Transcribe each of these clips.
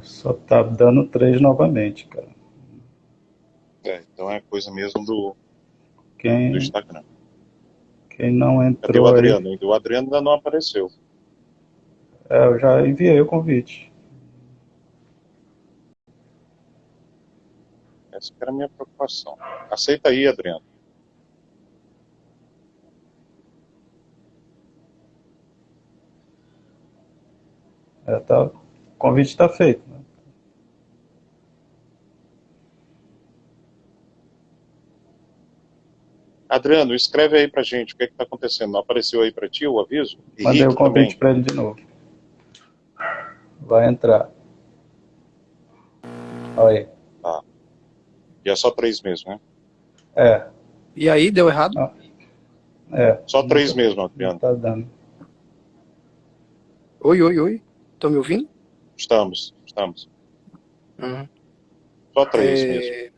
Só tá dando 3 novamente, cara. Então é coisa mesmo do Quem, Instagram. quem não Cadê o entrou aí, Adriano? O Adriano ainda não apareceu. eu já enviei o convite. Essa que era a minha preocupação. Aceita aí, Adriano. O convite está feito, né? Adriano, escreve aí pra gente o que está acontecendo. Não apareceu aí para ti o aviso? Mandei o Henrique convite também? para ele de novo. Vai entrar. Olha aí. Tá. E é só 3 mesmo, né? É. E aí, deu errado? Não, é. Só 3 Não, mesmo, não Adriano. tá dando. Oi, oi, oi. Estão me ouvindo? Estamos. Uhum. Só 3 mesmo.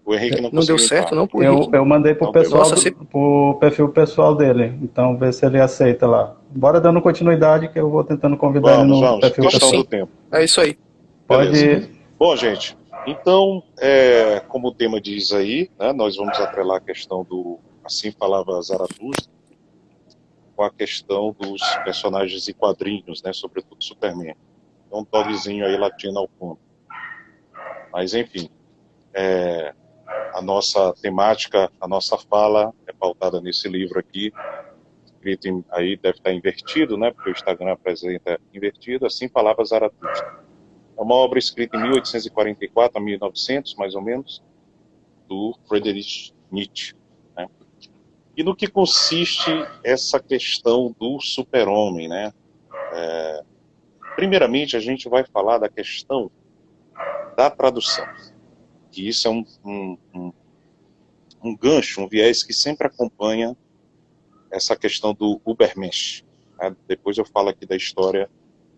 O Henrique não Não deu conseguiu certo, entrar. não, pro Eu, Henrique? eu mandei pro Não deu. pessoal Nossa, você... pro perfil pessoal dele. Então vê se ele aceita lá. Bora dando continuidade que eu vou tentando convidar ele Vamos, no vamos. perfil Questão do pessoal. tempo. É isso aí. Pode Beleza. ir. Bom, gente, então, como o tema diz aí, né, nós vamos atrelar a questão do Assim Falava Zaratustra com a questão dos personagens e quadrinhos, né, sobretudo Superman. Então, um dogzinho aí latindo ao fundo. Mas, enfim, a nossa temática, a nossa fala é pautada nesse livro aqui, escrito aí, deve estar invertido, né, porque o Instagram apresenta invertido, Assim Falava Zaratustra. É uma obra escrita em 1844 a 1900, mais ou menos, do Friedrich Nietzsche. Né? E no que consiste essa questão do super-homem? Né? Primeiramente, a gente vai falar da questão da tradução. Que isso é um gancho, um viés que sempre acompanha essa questão do Übermensch. Né? Depois eu falo aqui da história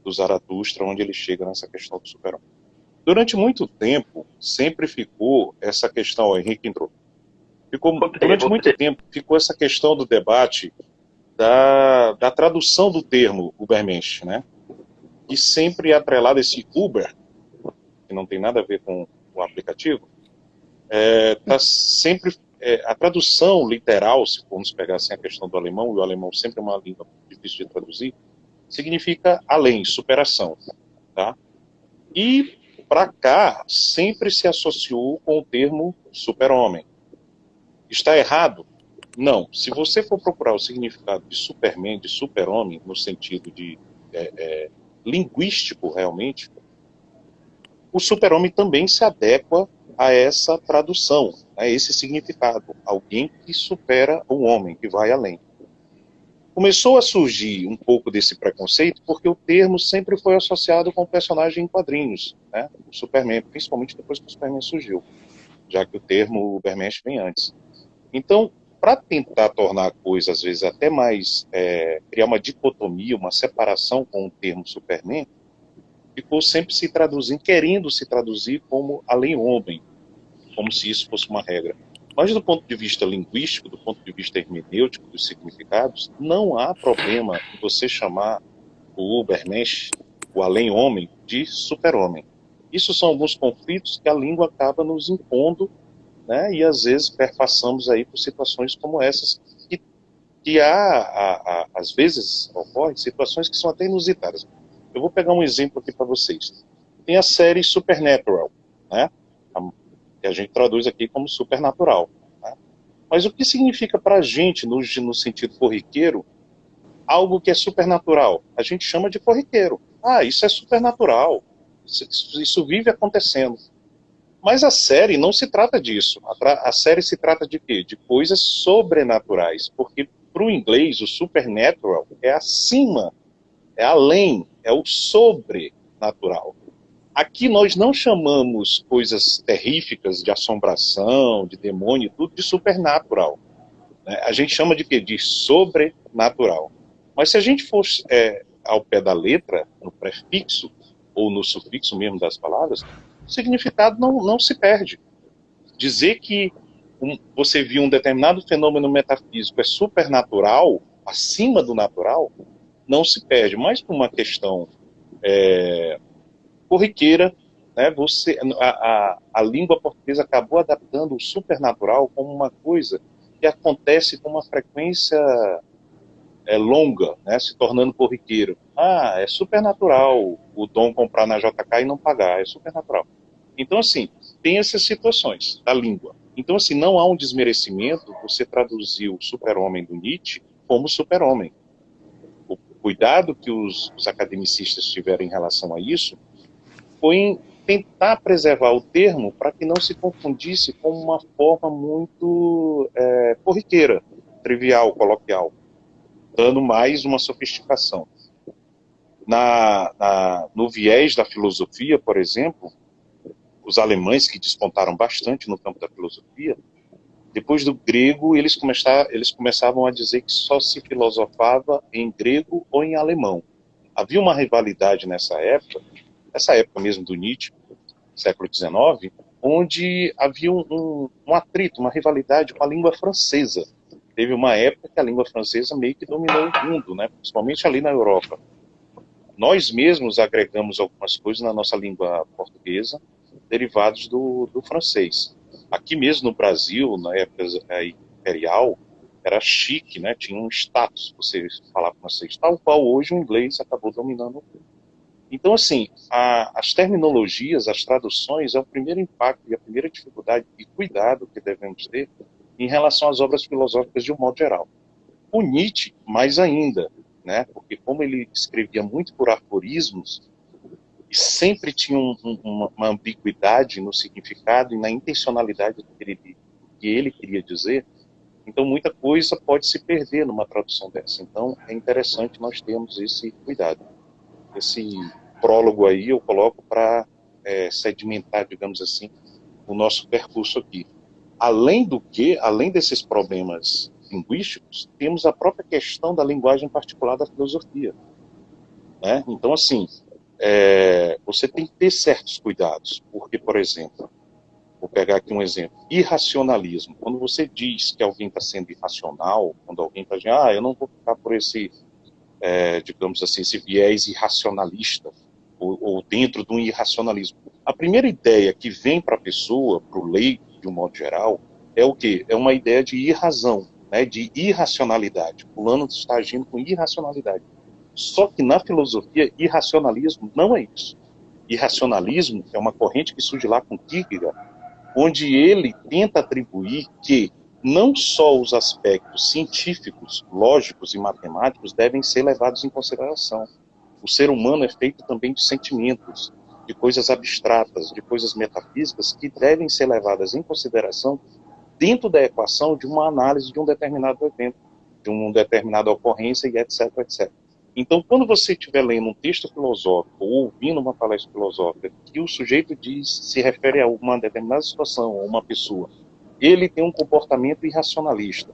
do Zaratustra, onde ele chega nessa questão do super-homem. Durante muito tempo, sempre ficou essa questão, o Henrique entrou, durante muito tempo ficou essa questão do debate da tradução do termo Ubermensch, né? E sempre atrelado esse Uber, que não tem nada a ver com o aplicativo, tá sempre a tradução literal, se formos pegar assim a questão do alemão, e o alemão sempre é uma língua difícil de traduzir, significa além, superação, tá? E para cá sempre se associou com o termo super-homem. Está errado? Não. Se você for procurar o significado de Superman, de super-homem, no sentido de linguístico realmente, o super-homem também se adequa a essa tradução, a esse significado. Alguém que supera o homem, que vai além. Começou a surgir um pouco desse preconceito porque o termo sempre foi associado com o personagem em quadrinhos, né? O Superman, principalmente depois que o Superman surgiu, já que o termo Ubermensch vem antes. Então, para tentar tornar a coisa, às vezes, até mais, criar uma dicotomia, uma separação com o termo Superman, ficou sempre se traduzindo, querendo se traduzir como além-homem, como se isso fosse uma regra. Mas do ponto de vista linguístico, do ponto de vista hermenêutico dos significados, não há problema em você chamar o Ubermensch, o além-homem, de super-homem. Isso são alguns conflitos que a língua acaba nos impondo, né, e às vezes perpassamos aí por situações como essas, que às vezes ocorrem situações que são até inusitadas. Eu vou pegar um exemplo aqui para vocês. Tem a série Supernatural, né, que a gente traduz aqui como supernatural. Né? Mas o que significa para a gente, no sentido corriqueiro, algo que é supernatural? A gente chama de corriqueiro. Ah, isso é supernatural. Isso vive acontecendo. Mas a série não se trata disso. A série se trata de quê? De coisas sobrenaturais. Porque para o inglês, o supernatural é acima, é além, é o sobrenatural. Aqui nós não chamamos coisas terríficas, de assombração, de demônio, tudo de supernatural. Né? A gente chama de quê? De sobrenatural. Mas se a gente for ao pé da letra, no prefixo, ou no sufixo mesmo das palavras, o significado não se perde. Dizer que você viu um determinado fenômeno metafísico é supernatural, acima do natural, não se perde. Mas por uma questão corriqueira, né? A língua portuguesa acabou adaptando o supernatural como uma coisa que acontece com uma frequência longa, né? Se tornando corriqueiro. É supernatural o Dom comprar na JK e não pagar, é supernatural. Então, assim, tem essas situações da língua. Então, assim, não há um desmerecimento você traduzir o super-homem do Nietzsche como super-homem. O cuidado que os academicistas tiveram em relação a isso foi em tentar preservar o termo para que não se confundisse com uma forma muito corriqueira, trivial, coloquial, dando mais uma sofisticação. No viés da filosofia, por exemplo, os alemães, que despontaram bastante no campo da filosofia, depois do grego, eles começavam a dizer que só se filosofava em grego ou em alemão. Havia uma rivalidade nessa época mesmo do Nietzsche, século XIX, onde havia um atrito, uma rivalidade com a língua francesa. Teve uma época que a língua francesa meio que dominou o mundo, né? Principalmente ali na Europa. Nós mesmos agregamos algumas coisas na nossa língua portuguesa, derivados do francês. Aqui mesmo no Brasil, na época imperial, era chique, né? Tinha um status você falar francês, tal qual hoje o inglês acabou dominando o mundo. Então, assim, as terminologias, as traduções, é o primeiro impacto e a primeira dificuldade e cuidado que devemos ter em relação às obras filosóficas de um modo geral. O Nietzsche, mais ainda, né? Porque como ele escrevia muito por aforismos, e sempre tinha uma ambiguidade no significado e na intencionalidade do que ele queria dizer, então muita coisa pode se perder numa tradução dessa. Então é interessante nós termos esse cuidado. Esse prólogo aí eu coloco para sedimentar, digamos assim, o nosso percurso aqui. Além desses problemas linguísticos, temos a própria questão da linguagem particular da filosofia, né? Então, assim, você tem que ter certos cuidados, porque, por exemplo, vou pegar aqui um exemplo, irracionalismo. Quando você diz que alguém está sendo irracional, quando alguém está dizendo, eu não vou ficar por esse, digamos assim, esse viés irracionalista, ou dentro de um irracionalismo. A primeira ideia que vem para a pessoa, para o leigo, de um modo geral, é o quê? É uma ideia de irrazão, né, de irracionalidade. Fulano está agindo com irracionalidade. Só que na filosofia, irracionalismo não é isso. Irracionalismo é uma corrente que surge lá com Kierkegaard, onde ele tenta atribuir que não só os aspectos científicos, lógicos e matemáticos devem ser levados em consideração. O ser humano é feito também de sentimentos, de coisas abstratas, de coisas metafísicas que devem ser levadas em consideração dentro da equação de uma análise de um determinado evento, de uma determinada ocorrência e etc, etc. Então, quando você estiver lendo um texto filosófico ou ouvindo uma palestra filosófica que o sujeito se refere a uma determinada situação, a uma pessoa, ele tem um comportamento irracionalista.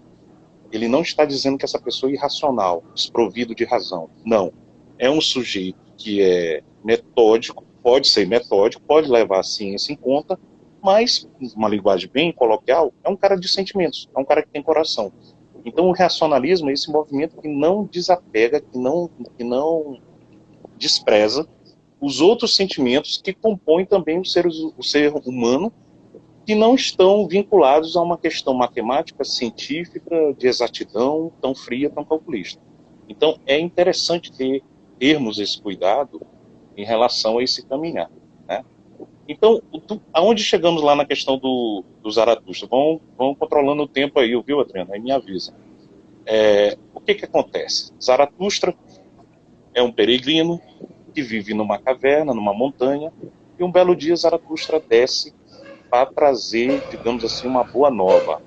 Ele não está dizendo que essa pessoa é irracional, desprovido de razão. Não. É um sujeito que é metódico, pode ser metódico, pode levar a ciência em conta, mas, uma linguagem bem coloquial, é um cara de sentimentos, é um cara que tem coração. Então, o racionalismo é esse movimento que não desapega, que não despreza os outros sentimentos que compõem também o ser humano, que não estão vinculados a uma questão matemática, científica, de exatidão, tão fria, tão calculista. Então, é interessante termos esse cuidado em relação a esse caminhar, né? Então, aonde chegamos lá na questão do Zaratustra? Vão controlando o tempo aí, viu, Adriano? Aí me avisa. O que acontece? Zaratustra é um peregrino que vive numa caverna, numa montanha, e um belo dia Zaratustra desce para trazer, digamos assim, uma boa nova,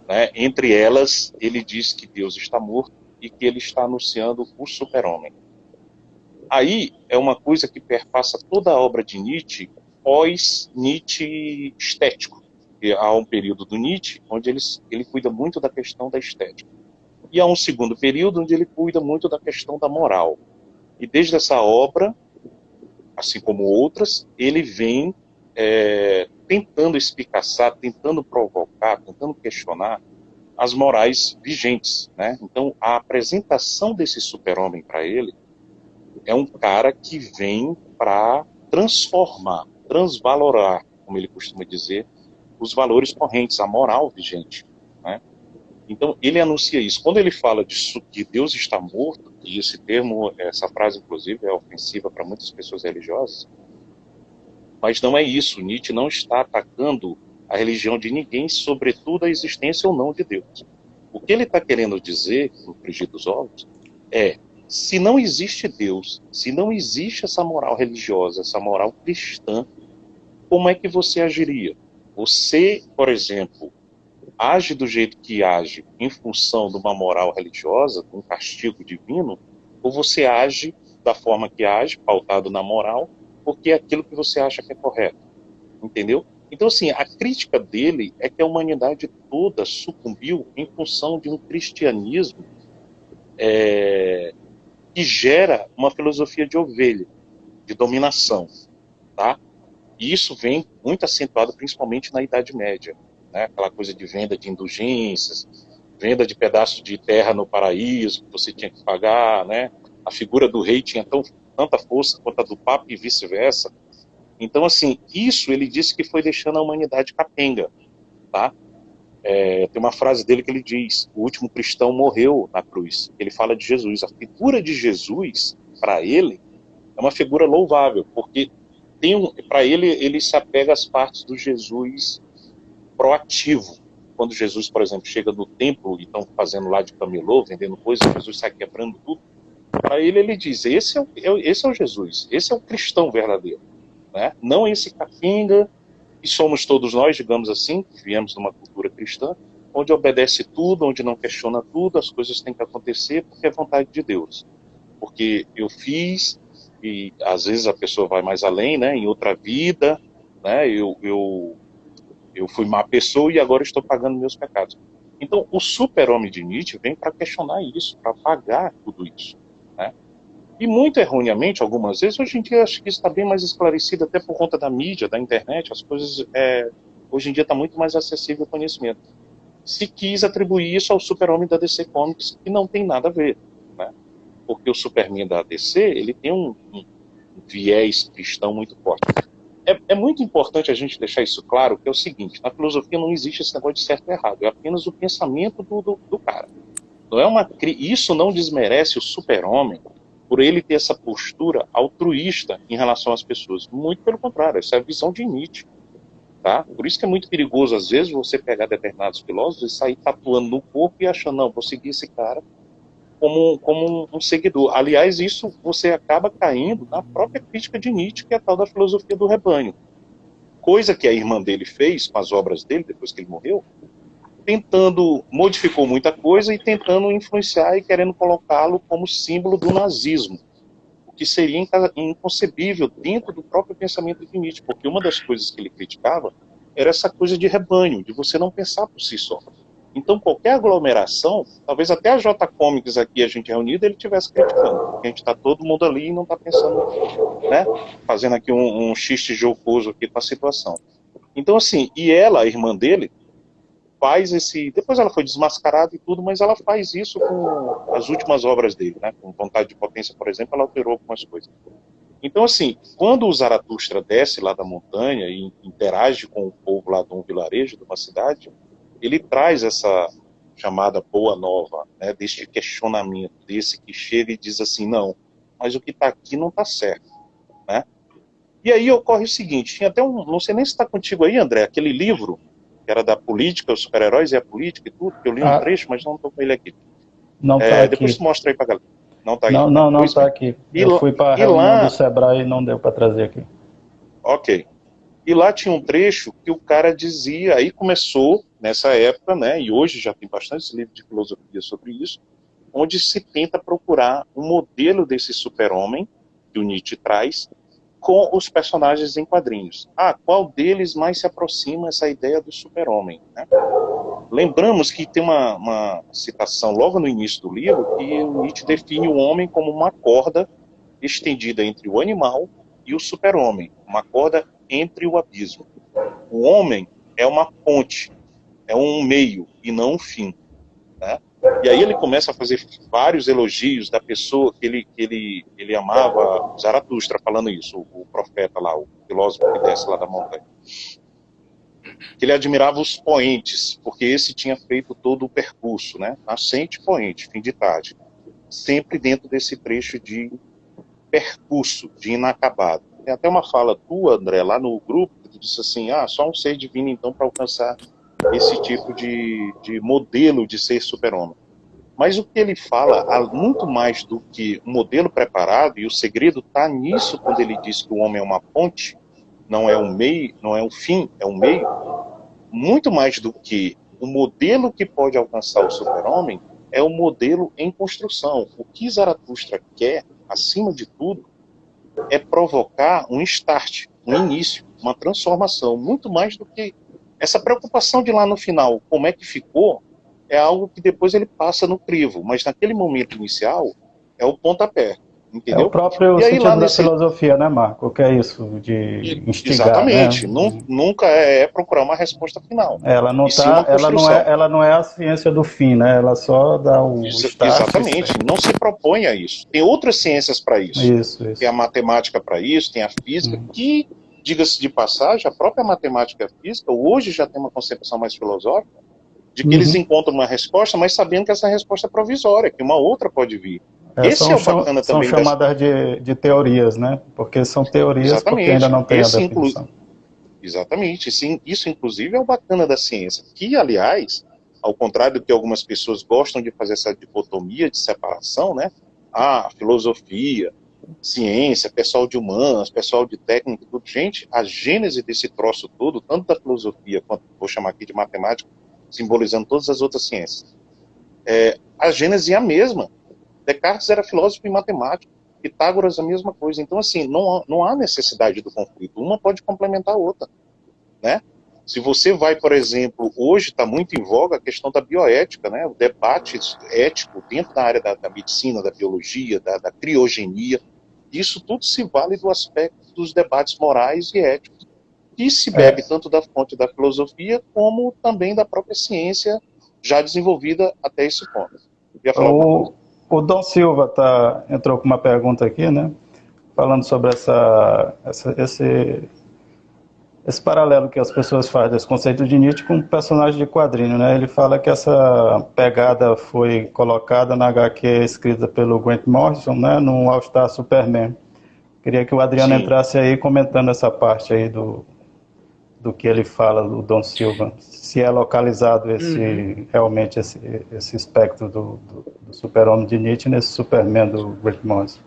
né? Entre elas, ele diz que Deus está morto e que ele está anunciando o super-homem. Aí é uma coisa que perpassa toda a obra de Nietzsche, pós-Nietzsche estético. E há um período do Nietzsche onde ele cuida muito da questão da estética. E há um segundo período onde ele cuida muito da questão da moral. E desde essa obra, assim como outras, ele vem tentando espicaçar, tentando provocar, tentando questionar as morais vigentes, né? Então, a apresentação desse super-homem para ele é um cara que vem para transvalorar, como ele costuma dizer, os valores correntes, a moral vigente, né? Então, ele anuncia isso. Quando ele fala que Deus está morto, e esse termo, essa frase, inclusive, é ofensiva para muitas pessoas religiosas, mas não é isso. Nietzsche não está atacando a religião de ninguém, sobretudo a existência ou não de Deus. O que ele está querendo dizer, no frigir dos ovos, é: se não existe Deus, se não existe essa moral religiosa, essa moral cristã, como é que você agiria? Você, por exemplo, age do jeito que age em função de uma moral religiosa, de um castigo divino, ou você age da forma que age, pautado na moral, porque é aquilo que você acha que é correto? Entendeu? Então, assim, a crítica dele é que a humanidade toda sucumbiu em função de um cristianismo que gera uma filosofia de ovelha, de dominação, tá? E isso vem muito acentuado principalmente na Idade Média, né? Aquela coisa de venda de indulgências, venda de pedaços de terra no paraíso que você tinha que pagar, né? A figura do rei tinha tanta força quanto a do papa e vice-versa. Então, assim, isso ele disse que foi deixando a humanidade capenga, tá? Tem uma frase dele que ele diz: o último cristão morreu na cruz. Ele fala de Jesus. A figura de Jesus, para ele, é uma figura louvável, porque para ele se apega às partes do Jesus proativo. Quando Jesus, por exemplo, chega no templo e estão fazendo lá de camelô, vendendo coisas, Jesus sai quebrando tudo. Para ele diz: esse é o Jesus, esse é o cristão verdadeiro, né? Não esse capenga que somos todos nós, digamos assim, que viemos de uma cultura cristã, onde obedece tudo, onde não questiona tudo, as coisas têm que acontecer porque é vontade de Deus. Porque eu fiz, e às vezes a pessoa vai mais além, né? Em outra vida, né? Eu fui má pessoa e agora estou pagando meus pecados. Então, o super-homem de Nietzsche vem para questionar isso, para apagar tudo isso, né? E muito erroneamente, algumas vezes, hoje em dia acho que isso está bem mais esclarecido, até por conta da mídia, da internet, as coisas, hoje em dia está muito mais acessível o conhecimento. Se quis atribuir isso ao super-homem da DC Comics, que não tem nada a ver, né? Porque o Superman da DC, ele tem um viés cristão muito forte. É muito importante a gente deixar isso claro, que é o seguinte: na filosofia não existe esse negócio de certo e errado, é apenas o pensamento do cara. Isso não desmerece o super-homem por ele ter essa postura altruísta em relação às pessoas. Muito pelo contrário, essa é a visão de Nietzsche. Tá? Por isso que é muito perigoso, às vezes, você pegar determinados filósofos e sair tatuando no corpo e achando: não, vou seguir esse cara como um seguidor. Aliás, isso você acaba caindo na própria crítica de Nietzsche, que é a tal da filosofia do rebanho. Coisa que a irmã dele fez com as obras dele, depois que ele morreu, modificou muita coisa e tentando influenciar e querendo colocá-lo como símbolo do nazismo, o que seria inconcebível dentro do próprio pensamento de Nietzsche, porque uma das coisas que ele criticava era essa coisa de rebanho, de você não pensar por si só. Então, qualquer aglomeração, talvez até a J Comics aqui, a gente reunida, ele estivesse criticando, porque a gente está todo mundo ali e não está pensando, né, fazendo aqui um xiste jocoso aqui com a situação. Então, assim, e ela, a irmã dele, faz depois ela foi desmascarada e tudo, mas ela faz isso com as últimas obras dele, né? Com Vontade de Potência, por exemplo, ela alterou algumas coisas. Então, assim, quando o Zaratustra desce lá da montanha e interage com o povo lá de um vilarejo, de uma cidade, ele traz essa chamada boa nova, né? Deste questionamento, desse que chega e diz assim: não, mas o que está aqui não está certo, né? E aí ocorre o seguinte: tinha até não sei nem se está contigo aí, André, aquele livro que era da política, os super-heróis e a política e tudo, que eu li um trecho, mas não estou com ele aqui. Não está aqui. Depois tu mostra aí pra galera. Não está aí? Não está aqui. Eu fui para a reunião do Sebrae e não deu para trazer aqui. Ok. E lá tinha um trecho que o cara dizia, aí começou nessa época, né, e hoje já tem bastante livros de filosofia sobre isso, onde se tenta procurar um modelo desse super-homem que o Nietzsche traz com os personagens em quadrinhos. Qual deles mais se aproxima essa ideia do super-homem, né? Lembramos que tem uma citação logo no início do livro que o Nietzsche define o homem como uma corda estendida entre o animal e o super-homem, uma corda entre o abismo. O homem é uma ponte, é um meio e não um fim, né? E aí ele começa a fazer vários elogios da pessoa que ele amava, Zaratustra falando isso, o profeta lá, o filósofo que desce lá da montanha. Que ele admirava os poentes, porque esse tinha feito todo o percurso, né? Nascente, poente, fim de tarde. Sempre dentro desse trecho de percurso, de inacabado. Tem até uma fala tua, André, lá no grupo, que tu disse assim, só um ser divino, então, para alcançar esse tipo de modelo de ser super-homem. Mas o que ele fala, muito mais do que um modelo preparado, e o segredo está nisso quando ele diz que o homem é uma ponte, não é um meio, não é um fim, é um meio, muito mais do que o modelo que pode alcançar o super-homem, é o modelo em construção. O que Zaratustra quer, acima de tudo, é provocar um start, um início, uma transformação, muito mais do que essa preocupação de lá no final, como é que ficou, é algo que depois ele passa no crivo, mas naquele momento inicial é o pontapé, É o entendeu? próprio E aí lá sentido da nesse... filosofia, né, Marco? O que é isso de instigar, né? Exatamente, nunca é procurar uma resposta final, Ela não e sim uma construção. ela não é a ciência do fim, né? Ela só dá o start. Exatamente, não se propõe a isso. Tem outras ciências para isso. Isso. Tem a matemática para isso, tem a física, que, diga-se de passagem, a própria matemática e a física hoje já tem uma concepção mais filosófica, de que eles encontram uma resposta, mas sabendo que essa resposta é provisória, que uma outra pode vir. Esse é o bacana são também chamadas de teorias, né? Porque são teorias. Exatamente. Porque ainda não tem a definição. Exatamente. Isso, inclusive, é o bacana da ciência. Que, aliás, ao contrário do que algumas pessoas gostam de fazer essa dicotomia de separação, né? Filosofia, ciência, pessoal de humanas, pessoal de técnica, tudo. Gente, a gênese desse troço todo, tanto da filosofia quanto, vou chamar aqui de matemática, simbolizando todas as outras ciências, a gênese é a mesma. Descartes era filósofo e matemático, Pitágoras a mesma coisa. Então, assim, não há necessidade do conflito. Uma pode complementar a outra, né? Se você vai, por exemplo, hoje está muito em voga a questão da bioética, né? O debate ético dentro da área da medicina, da biologia, da criogenia. Isso tudo se vale do aspecto dos debates morais e éticos, que se bebe tanto da fonte da filosofia como também da própria ciência já desenvolvida até esse ponto. O Dom Silva entrou com uma pergunta aqui, né? Falando sobre esse paralelo que as pessoas fazem desse conceito de Nietzsche com um personagem de quadrinho, né? Ele fala que essa pegada foi colocada na HQ escrita pelo Grant Morrison, né? No All Star Superman. Queria que o Adriano entrasse aí comentando essa parte aí do que ele fala, do Dom Silva, se é localizado realmente esse espectro do super-homem de Nietzsche nesse Superman do Grant Morrison.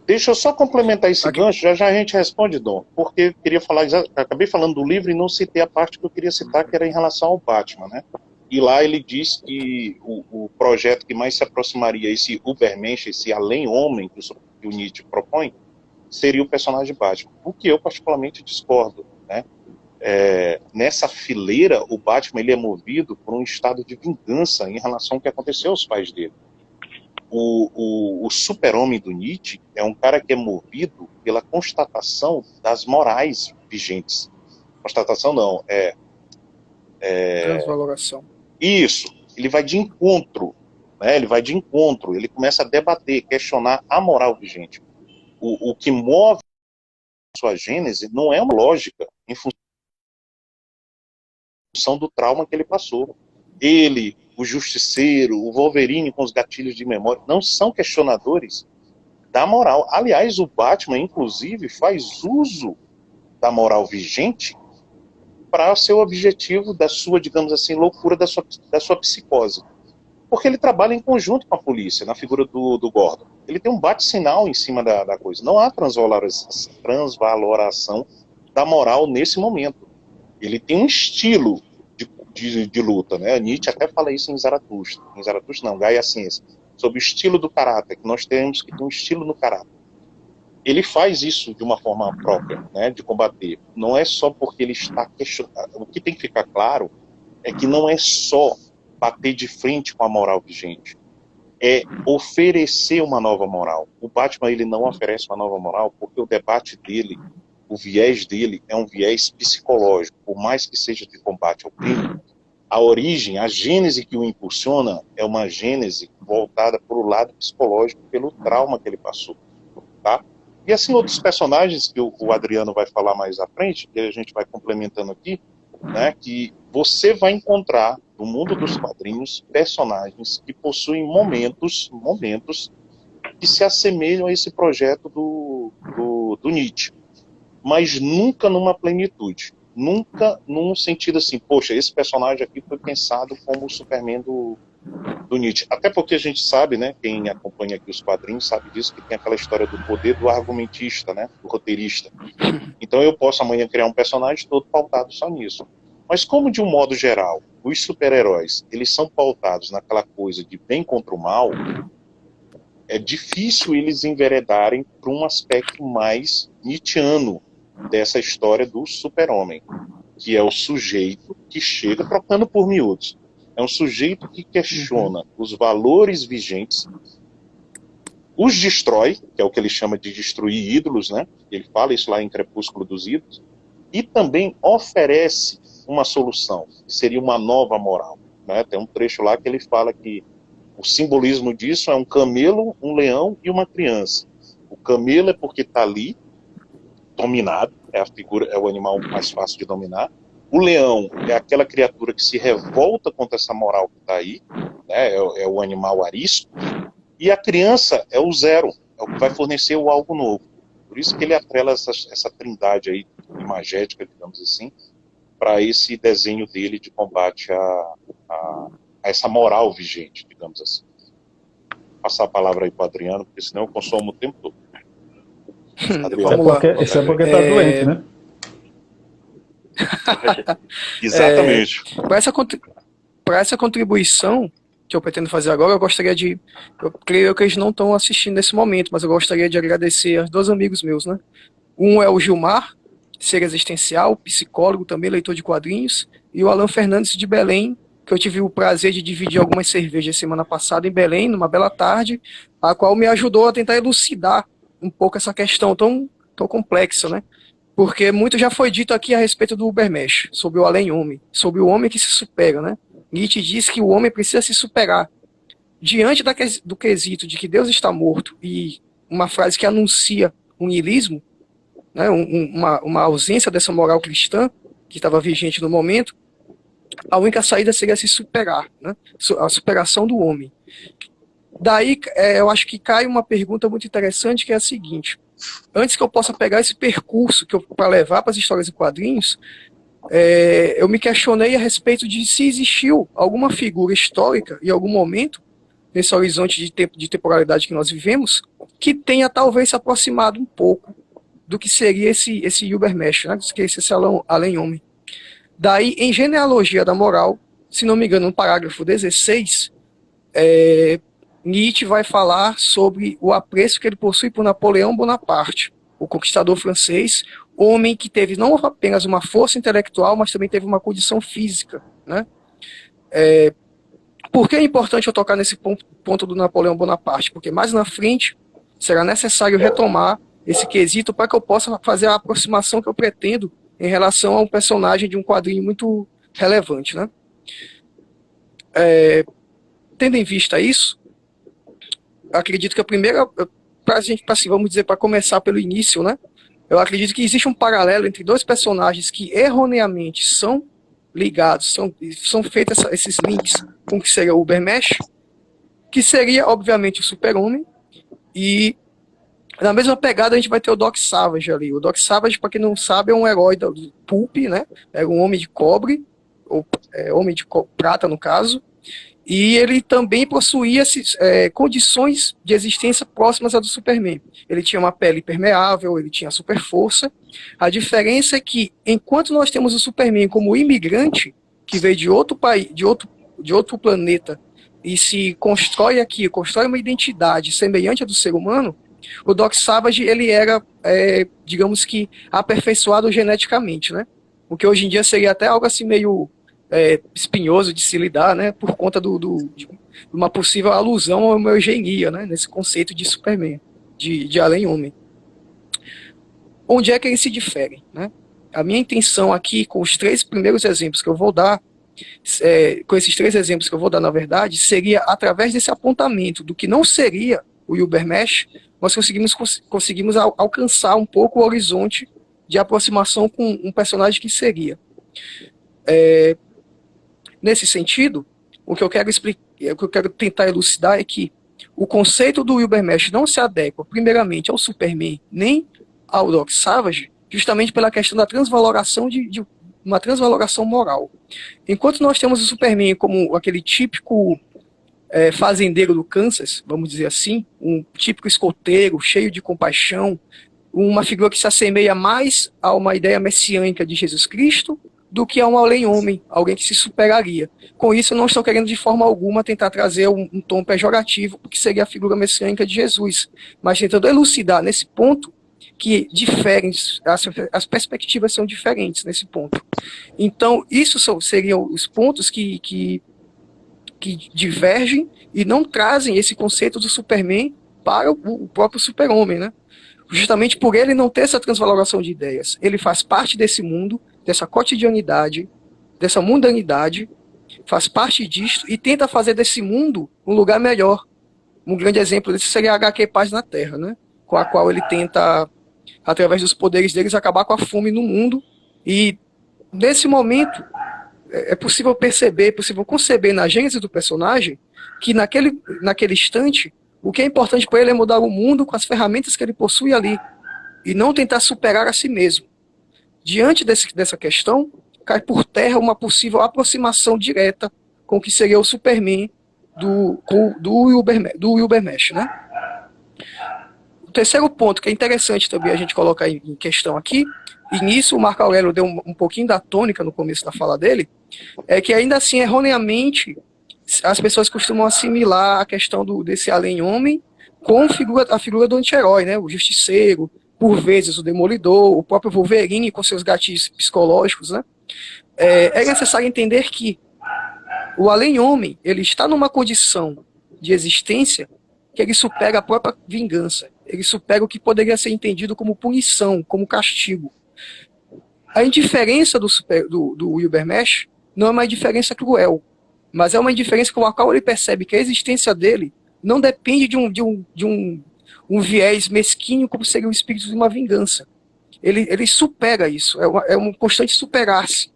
Deixa eu só complementar esse gancho, já a gente responde, Dom, porque eu queria falar, acabei falando do livro e não citei a parte que eu queria citar, que era em relação ao Batman, né? E lá ele diz que o projeto que mais se aproximaria a esse Ubermensch, esse além-homem que o Nietzsche propõe, seria o personagem Batman, o que eu particularmente discordo, né? Nessa fileira, o Batman ele é movido por um estado de vingança em relação ao que aconteceu aos pais dele. O super-homem do Nietzsche é um cara que é movido pela constatação das morais vigentes. Constatação não, transvaloração. Isso, ele vai de encontro, né? Ele começa a debater, questionar a moral vigente. O que move a sua gênese não é uma lógica em função do trauma que ele passou. Ele, o Justiceiro, o Wolverine com os gatilhos de memória, não são questionadores da moral. Aliás, o Batman, inclusive, faz uso da moral vigente para seu objetivo, da sua, digamos assim, loucura, da sua psicose. Porque ele trabalha em conjunto com a polícia, na figura do Gordon. Ele tem um bate-sinal em cima da coisa. Não há transvaloração da moral nesse momento. Ele tem um estilo de luta, né? Nietzsche até fala isso em Zaratustra. Em Zaratustra não, Gaia Ciência. Sobre o estilo do caráter, que nós temos que ter um estilo no caráter. Ele faz isso de uma forma própria, né? De combater. Não é só porque ele está questionando. O que tem que ficar claro é que não é só bater de frente com a moral vigente. É oferecer uma nova moral. O Batman ele não oferece uma nova moral porque o debate dele, o viés dele é um viés psicológico. Por mais que seja de combate ao crime, a origem, a gênese que o impulsiona é uma gênese voltada para o lado psicológico, pelo trauma que ele passou, tá? E assim, outros personagens que o Adriano vai falar mais à frente, que a gente vai complementando aqui, né, que você vai encontrar no mundo dos quadrinhos personagens que possuem momentos que se assemelham a esse projeto do Nietzsche, mas nunca numa plenitude. Nunca num sentido assim, poxa, esse personagem aqui foi pensado como o Superman do Nietzsche. Até porque a gente sabe, né, quem acompanha aqui os quadrinhos sabe disso, que tem aquela história do poder do argumentista, né, do roteirista. Então eu posso amanhã criar um personagem todo pautado só nisso. Mas como de um modo geral, os super-heróis, eles são pautados naquela coisa de bem contra o mal, é difícil eles enveredarem para um aspecto mais nietzschiano dessa história do super-homem, que é o sujeito que chega trocando por miúdos. É um sujeito que questiona os valores vigentes, os destrói, que é o que ele chama de destruir ídolos, né? Ele fala isso lá em Crepúsculo dos Ídolos, e também oferece uma solução, que seria uma nova moral, né? Tem um trecho lá que ele fala que o simbolismo disso é um camelo, um leão e uma criança. O camelo é porque está ali, dominado, é a figura, é o animal mais fácil de dominar. O leão é aquela criatura que se revolta contra essa moral que está aí, né? É o animal arisco. E a criança é o zero, é o que vai fornecer o algo novo. Por isso que ele atrela essa trindade aí imagética, digamos assim, para esse desenho dele de combate a essa moral vigente, digamos assim. Vou passar a palavra aí para o Adriano, porque senão eu consumo o tempo todo. Adriano, isso é porque tá doente, né? Exatamente. Para essa contribuição que eu pretendo fazer agora, eu gostaria de... Eu creio que eles não estão assistindo nesse momento, mas eu gostaria de agradecer aos dois amigos meus, né? Um é o Gilmar, ser existencial, psicólogo, também leitor de quadrinhos, e o Alan Fernandes de Belém, que eu tive o prazer de dividir algumas cervejas semana passada em Belém, numa bela tarde, a qual me ajudou a tentar elucidar um pouco essa questão tão complexa, né? Porque muito já foi dito aqui a respeito do Ubermensch, sobre o além-homem, sobre o homem que se supera, né? Nietzsche diz que o homem precisa se superar. Diante do quesito de que Deus está morto, e uma frase que anuncia um niilismo, né? uma ausência dessa moral cristã, que estava vigente no momento, a única saída seria se superar, né? A superação do homem. Daí, eu acho que cai uma pergunta muito interessante, que é a seguinte: antes que eu possa pegar esse percurso para levar para as histórias em quadrinhos, eu me questionei a respeito de se existiu alguma figura histórica, em algum momento, nesse horizonte de tempo, de temporalidade que nós vivemos, que tenha talvez se aproximado um pouco do que seria esse Ubermensch, né? Que é esse além-homem. Daí, em Genealogia da Moral, se não me engano, no parágrafo 16, Nietzsche vai falar sobre o apreço que ele possui por Napoleão Bonaparte, o conquistador francês, homem que teve não apenas uma força intelectual, mas também teve uma condição física, né? Por que é importante eu tocar nesse ponto do Napoleão Bonaparte? Porque mais na frente será necessário retomar esse quesito para que eu possa fazer a aproximação que eu pretendo em relação a um personagem de um quadrinho muito relevante, né? Tendo em vista isso, acredito que a primeira, vamos dizer, para começar pelo início, né? Eu acredito que existe um paralelo entre dois personagens que erroneamente são ligados, são feitos esses links com o que seria o Ubermensch, que seria, obviamente, o Super-Homem, e na mesma pegada a gente vai ter o Doc Savage ali. O Doc Savage, para quem não sabe, é um herói do Pulp, né? Era um homem de cobre, ou homem de prata no caso, e ele também possuía condições de existência próximas à do Superman. Ele tinha uma pele impermeável, ele tinha super força. A diferença é que, enquanto nós temos o Superman como imigrante, que veio de outro país, de outro planeta, e se constrói uma identidade semelhante à do ser humano, o Doc Savage, ele era, digamos que, aperfeiçoado geneticamente, né? O que hoje em dia seria até algo assim meio espinhoso de se lidar, né? Por conta de uma possível alusão a uma eugenia, né? Nesse conceito de Superman, de além-homem. Onde é que eles se diferem, né? A minha intenção aqui, com os 3 primeiros exemplos que eu vou dar, com esses 3 exemplos que eu vou dar, na verdade, seria através desse apontamento do que não seria o Ubermesh, nós conseguimos alcançar um pouco o horizonte de aproximação com um personagem que seria. Nesse sentido, o que eu quero tentar elucidar é que o conceito do Ubermesh não se adequa, primeiramente, ao Superman, nem ao Doc Savage, justamente pela questão da transvaloração de uma transvaloração moral. Enquanto nós temos o Superman como aquele típico fazendeiro do Kansas, vamos dizer assim, um típico escoteiro, cheio de compaixão, uma figura que se assemelha mais a uma ideia messiânica de Jesus Cristo do que a um além-homem, alguém que se superaria. Com isso, eu não estou querendo de forma alguma tentar trazer um tom pejorativo, porque seria a figura messiânica de Jesus, mas tentando elucidar nesse ponto que as perspectivas são diferentes nesse ponto. Então, isso seriam os pontos que divergem e não trazem esse conceito do Superman para o próprio super-homem, né? Justamente por ele não ter essa transvaloração de ideias. Ele faz parte desse mundo, dessa cotidianidade, dessa mundanidade, faz parte disto e tenta fazer desse mundo um lugar melhor. Um grande exemplo disso seria a HQ Paz na Terra, né? Com a qual ele tenta, através dos poderes deles, acabar com a fome no mundo. E, nesse momento, é possível perceber, é possível conceber na gênese do personagem que naquele instante, o que é importante para ele é mudar o mundo com as ferramentas que ele possui ali e não tentar superar a si mesmo. Diante dessa questão, cai por terra uma possível aproximação direta com o que seria o Superman do Ubermesh, né? O terceiro ponto, que é interessante também a gente colocar em questão aqui, e nisso o Marco Aurélio deu um pouquinho da tônica no começo da fala dele, é que ainda assim, erroneamente, as pessoas costumam assimilar a questão desse além-homem com a figura do anti-herói, né? O justiceiro, por vezes o demolidor, o próprio Wolverine com seus gatilhos psicológicos, né? É necessário entender que o além-homem, ele está numa condição de existência que ele supera a própria vingança, ele supera o que poderia ser entendido como punição, como castigo. A indiferença do Ubermesh não é uma indiferença cruel, mas é uma indiferença com a qual ele percebe que a existência dele não depende de um viés mesquinho como seria o espírito de uma vingança. Ele supera isso, é um constante superar-se.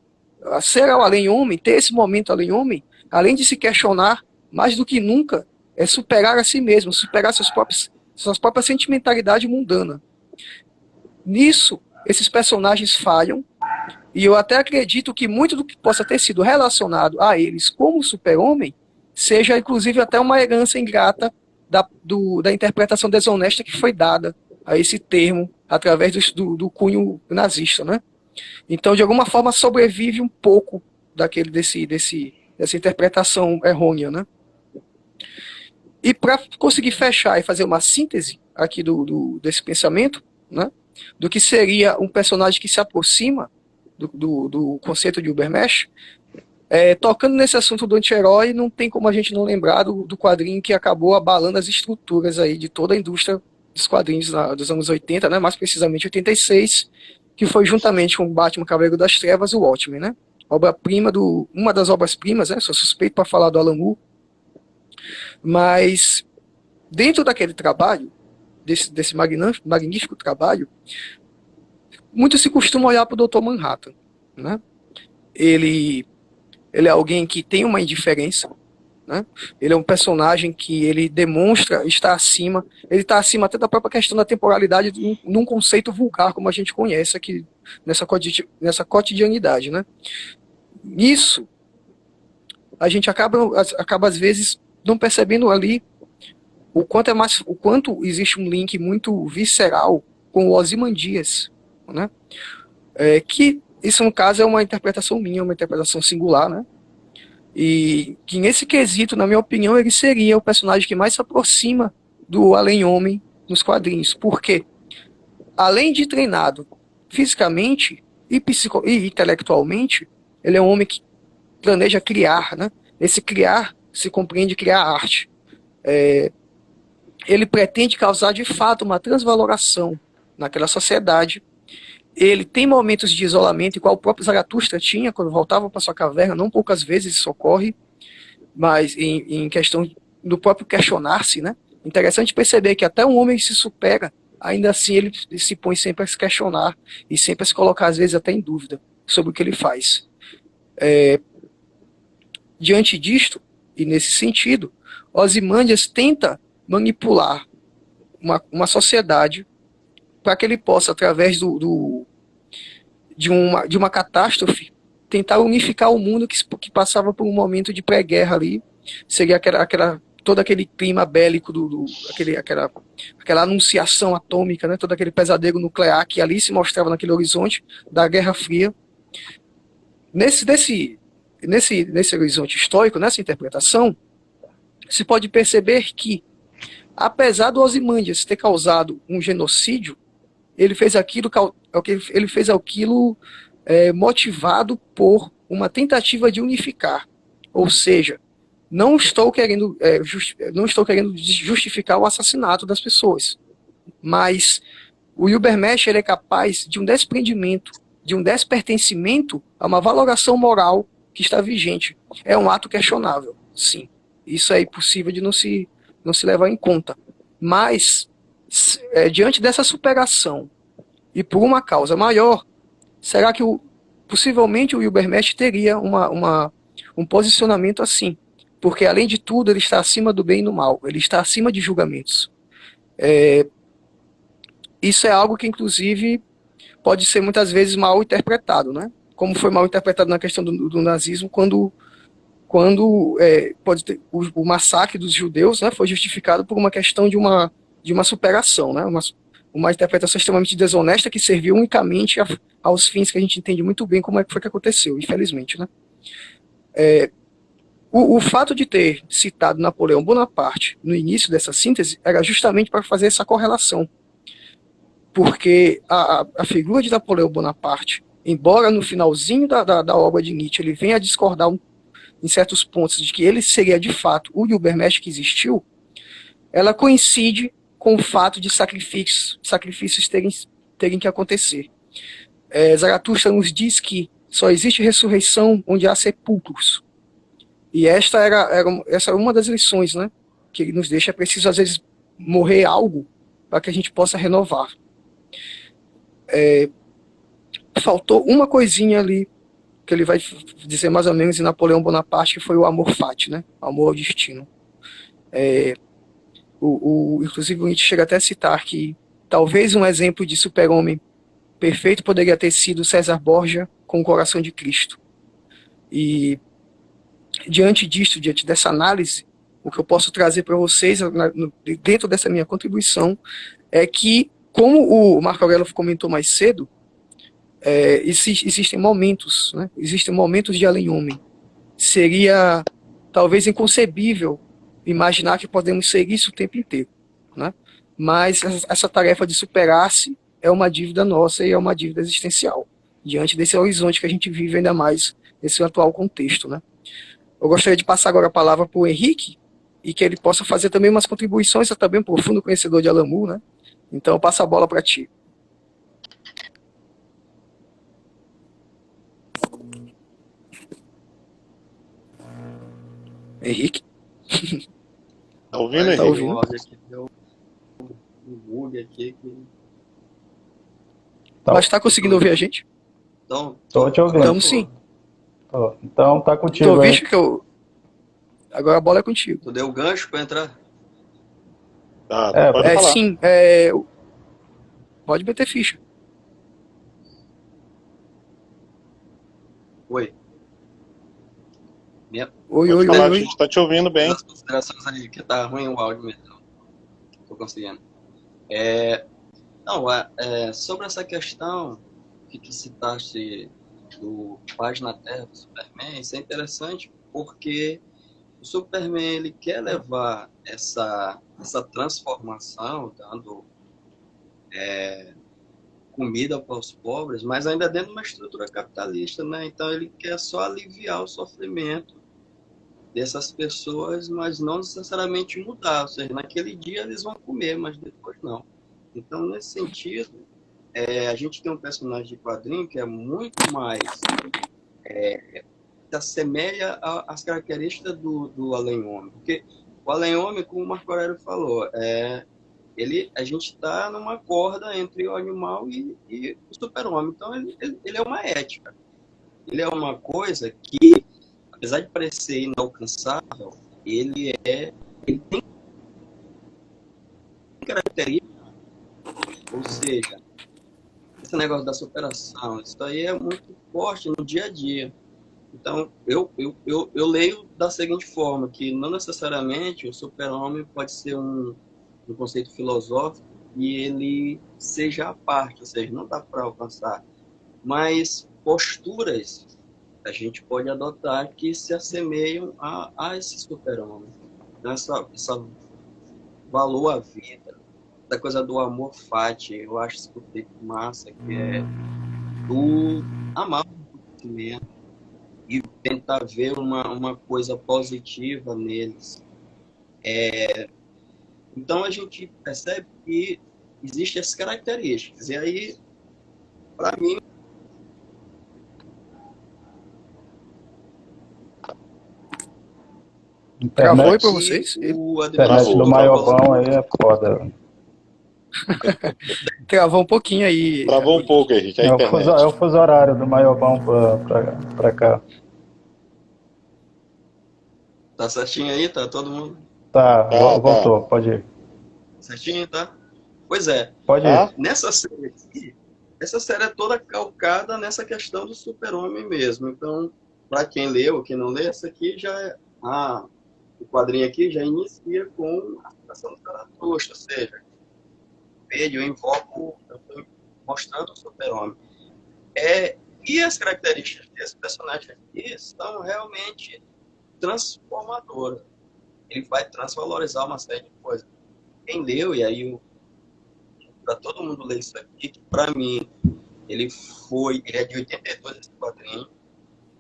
Ser ao além-homem, ter esse momento além-homem, além de se questionar, mais do que nunca, é superar a si mesmo, superar suas próprias sentimentalidade mundana. Nisso, esses personagens falham, e eu até acredito que muito do que possa ter sido relacionado a eles como super-homem seja, inclusive, até uma herança ingrata da interpretação desonesta que foi dada a esse termo através do cunho nazista, né? Então, de alguma forma, sobrevive um pouco dessa interpretação errônea, né? E para conseguir fechar e fazer uma síntese aqui desse pensamento, né, do que seria um personagem que se aproxima do conceito de Ubermesh, tocando nesse assunto do anti-herói, não tem como a gente não lembrar do quadrinho que acabou abalando as estruturas aí de toda a indústria dos quadrinhos dos anos 80, né, mais precisamente 86, que foi juntamente com o Batman Cavaleiro das Trevas, o Watchmen, né, obra-prima uma das obras-primas, né, sou suspeito para falar do Alan Moore, mas dentro daquele trabalho, desse magnífico trabalho, muito se costuma olhar para o Dr. Manhattan, né? Ele é alguém que tem uma indiferença, né? Ele é um personagem que ele demonstra estar acima, ele está acima até da própria questão da temporalidade num conceito vulgar, como a gente conhece aqui nessa cotidianidade, né? Isso, a gente acaba às vezes não percebendo ali o quanto existe um link muito visceral com o Ozymandias, né? Que isso, no caso, é uma interpretação minha, uma interpretação singular, né? E que nesse quesito, na minha opinião, ele seria o personagem que mais se aproxima do além-homem nos quadrinhos, porque além de treinado fisicamente e intelectualmente, ele é um homem que planeja criar, né? Esse criar se compreende criar arte. Ele pretende causar de fato uma transvaloração naquela sociedade ele tem momentos de isolamento, igual o próprio Zaratustra tinha, quando voltava para sua caverna, não poucas vezes isso ocorre, mas em questão do próprio questionar-se, né? Interessante perceber que até um homem se supera, ainda assim ele se põe sempre a se questionar e sempre a se colocar, às vezes, até em dúvida sobre o que ele faz. Diante disto, e nesse sentido, Ozymandias tenta manipular uma sociedade para que ele possa, através de uma catástrofe, tentar unificar o mundo que passava por um momento de pré-guerra ali. Seria todo aquele clima bélico, aquela anunciação atômica, né? Todo aquele pesadelo nuclear que ali se mostrava naquele horizonte da Guerra Fria. Nesse horizonte histórico, nessa interpretação, se pode perceber que, apesar do Ozymandias ter causado um genocídio, ele fez aquilo motivado por uma tentativa de unificar. Ou seja, não estou querendo justificar o assassinato das pessoas, mas o Übermensch ele é capaz de um desprendimento, de um despertencimento a uma valoração moral que está vigente. É um ato questionável, sim. Isso é impossível de não se levar em conta. Mas, diante dessa superação e por uma causa maior, será que possivelmente o Übermensch teria um posicionamento assim? Porque, além de tudo, ele está acima do bem e do mal. Ele está acima de julgamentos. Isso é algo que, inclusive, pode ser muitas vezes mal interpretado, né? Como foi mal interpretado na questão do nazismo, quando o massacre dos judeus, né, foi justificado por uma questão de uma superação, né? Uma interpretação extremamente desonesta que serviu unicamente aos fins que a gente entende muito bem como é que foi que aconteceu, infelizmente, né? O fato de ter citado Napoleão Bonaparte no início dessa síntese era justamente para fazer essa correlação, porque a figura de Napoleão Bonaparte, embora no finalzinho da obra de Nietzsche ele venha a discordar em certos pontos de que ele seria de fato o Übermensch que existiu, ela coincide com o fato de sacrifícios terem que acontecer. Zaratustra nos diz que só existe ressurreição onde há sepulcros. E essa é uma das lições, né, que ele nos deixa. É preciso, às vezes, morrer algo para que a gente possa renovar. Faltou uma coisinha ali, que ele vai dizer mais ou menos em Napoleão Bonaparte, que foi o amor fati, né, o amor ao destino. Inclusive, o Nietzsche chega até a citar que talvez um exemplo de super-homem perfeito poderia ter sido César Borgia com o coração de Cristo. E diante dessa análise, o que eu posso trazer para vocês, dentro dessa minha contribuição, é que, como o Marco Aurélio comentou mais cedo, existem momentos, né? Existem momentos de além-homem. Seria talvez inconcebível imaginar que podemos ser isso o tempo inteiro, né? Mas essa tarefa de superar-se é uma dívida nossa e é uma dívida existencial, diante desse horizonte que a gente vive, ainda mais nesse atual contexto, né? Eu gostaria de passar agora a palavra para o Henrique, e que ele possa fazer também umas contribuições, é também um profundo conhecedor de Alain Moore, né? Então, eu passo a bola para ti. Henrique? Tá ouvindo, Henrique? Tá ouvindo? O áudio aqui deu um bug aqui. Mas está conseguindo ouvir a gente? Estou te ouvindo. Estamos sim. Então tá contigo. Tu ouviste que eu... Agora a bola é contigo. Tu deu o gancho para entrar? Pode falar. Sim, pode meter ficha. Oi. Oi. A gente está te ouvindo bem. As considerações ali, que tá ruim o áudio mesmo. Tô conseguindo. Sobre essa questão que tu citaste do Paz na Terra do Superman, isso é interessante porque o Superman ele quer levar essa transformação, dando comida para os pobres, mas ainda dentro de uma estrutura capitalista, né? Então ele quer só aliviar o sofrimento dessas pessoas, mas não necessariamente mudar. Ou seja, naquele dia eles vão comer, mas depois não. Então, nesse sentido, a gente tem um personagem de quadrinho que é muito mais se assemelha às características do Além-Homem. Porque o Além-Homem, como o Marco Aurélio falou, a gente está numa corda entre o animal e o super-homem. Então, ele é uma ética. Ele é uma coisa que, apesar de parecer inalcançável, ele tem características, ou seja, esse negócio da superação, isso aí é muito forte no dia a dia. Então, eu leio da seguinte forma, que não necessariamente o super-homem pode ser um conceito filosófico e ele seja a parte, ou seja, não dá para alcançar, mas posturas a gente pode adotar que se assemelham a esse super-homem. Então, essa valor à vida, da coisa do amor fati, eu acho esse conceito massa, que é do amar o conhecimento e tentar ver uma coisa positiva neles. Então a gente percebe que existem essas características. E aí, para mim, Travou aí Internet, pra vocês? o internet Adriano do Travou, travou. Maiobão aí é foda. Travou um pouquinho aí. Travou um pouco, gente, a É internet. o fuso horário do Maiobão pra cá. tá certinho aí? Tá todo mundo Tá, Tá, tá. voltou, pode ir. certinho, tá? Pois é, Pode Tá? ir. nessa série aqui, essa série é toda calcada nessa questão do super-homem mesmo. Então, para quem leu, quem não lê, essa aqui já é... o quadrinho aqui já inicia com a citação do Zaratustra, ou seja, eu invoco, eu estou mostrando o super-homem. E as características desse personagem aqui são realmente transformadoras. Ele vai transvalorizar uma série de coisas. Quem leu, e aí para todo mundo ler isso aqui, que para mim ele é de 82 esse quadrinho.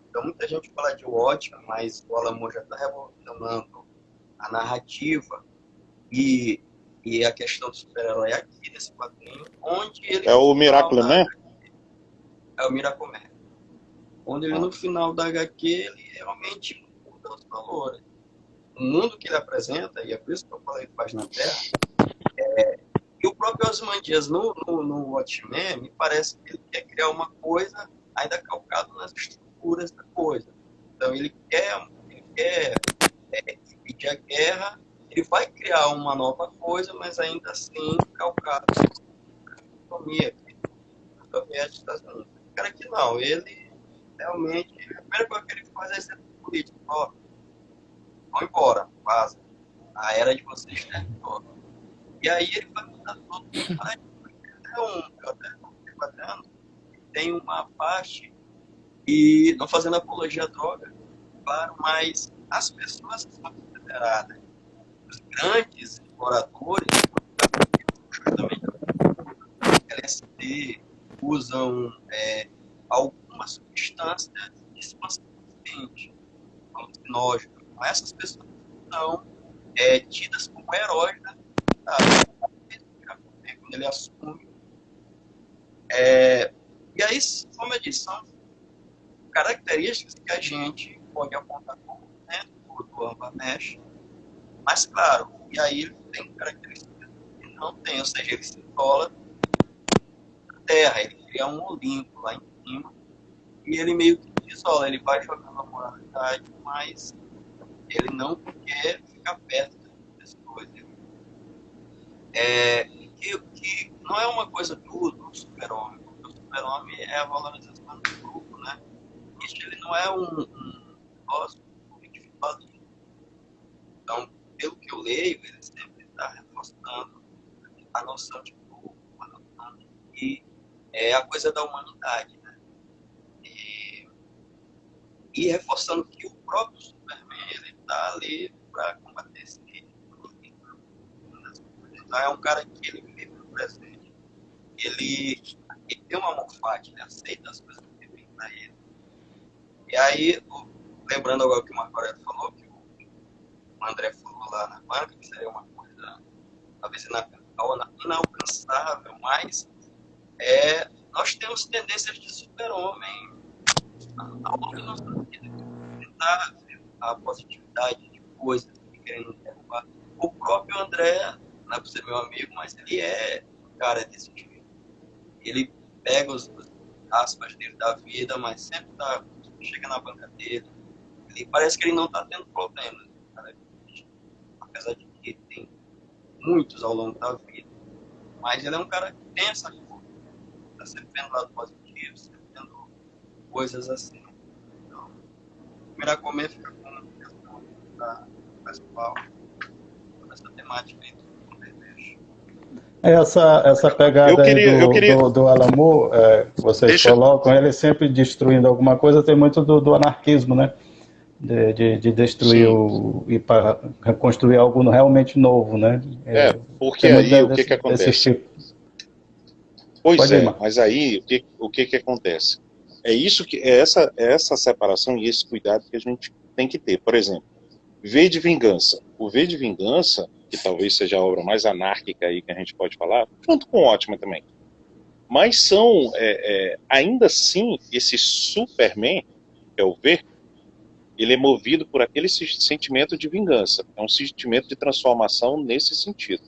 Então muita gente fala de Watchmen, mas o Alan Moore já está revolucionando a narrativa e a questão do super-herói aqui nesse quadrinho, onde ele... É o Miracle Man? É o Miracle, onde ele no final da HQ ele realmente muda os valores. O mundo que ele apresenta, e é por isso que eu falei de Paz na Terra, e o próprio Ozymandias no Watchmen, me parece que ele quer criar uma coisa ainda calcado nas estruturas da coisa. Então ele quer dividir a guerra, ele vai criar uma nova coisa, mas ainda assim calcado na economia soviética dos Estados Unidos. O cara que não, ele realmente, a primeira coisa que ele faz é ser político. Ó, vão embora, vaza. A era de vocês terminou. E aí ele vai mudar todo o até tem uma parte, e não fazendo apologia à droga, claro, mas as pessoas que são consideradas os grandes exploradores, justamente LSD, usam alguma substância expansivamente, alucinógena. Essas pessoas são tidas como heróis da sociedade. Quando ele assume. E aí, como eu disse, são características que a gente pode apontar como dentro do Ambamesh, mas claro, e aí ele tem características que não tem, ou seja, ele se isola da Terra, ele cria um Olimpo lá em cima, e ele meio que se isola, ele vai jogando a moralidade, mas ele não quer ficar perto das coisas. Que não é uma coisa do super-homem, porque o super-homem é a valorização do grupo, né? Ele não é um filósofo individualista. Então, pelo que eu leio, ele sempre está reforçando a noção de grupo, a noção de a coisa da humanidade, né? E reforçando que o próprio Superman ele está ali para combater esse risco. Então, é um cara que ele vive no presente. Ele tem uma almofate, ele aceita as coisas que vêm para ele. E aí, lembrando agora o que o Marco Aurélio falou, que o André falou lá na banca, que seria uma coisa talvez inalcançável, mas nós temos tendências de super-homem ao longo da nossa vida. Tentar ver a positividade de coisas que querendo derrubar. O próprio André, não é por ser meu amigo, mas ele é um cara desse tipo. Ele pega os aspas dele da vida, mas sempre chega na banca dele. Ele parece que ele não está tendo problemas, cara. Apesar de que ele tem muitos ao longo da vida. Mas ele é um cara que tem essa coisa. Está sempre vendo lado positivo, sempre vendo coisas assim. Então, primeiro a comer fica com uma questão da pessoal, essa temática aí do desejo. Essa pegada aí do Alan Moore, que vocês colocam, ele sempre destruindo alguma coisa, tem muito do anarquismo, né? De destruir e para reconstruir algo realmente novo, né? Porque aí o que acontece? Tipo. Pois mas aí o que acontece? É essa separação e esse cuidado que a gente tem que ter. Por exemplo, V de Vingança. O V de Vingança, que talvez seja a obra mais anárquica aí que a gente pode falar, junto com Ótima também. Mas são, ainda assim, esse Superman, que é o V, ele é movido por aquele sentimento de vingança. É um sentimento de transformação nesse sentido.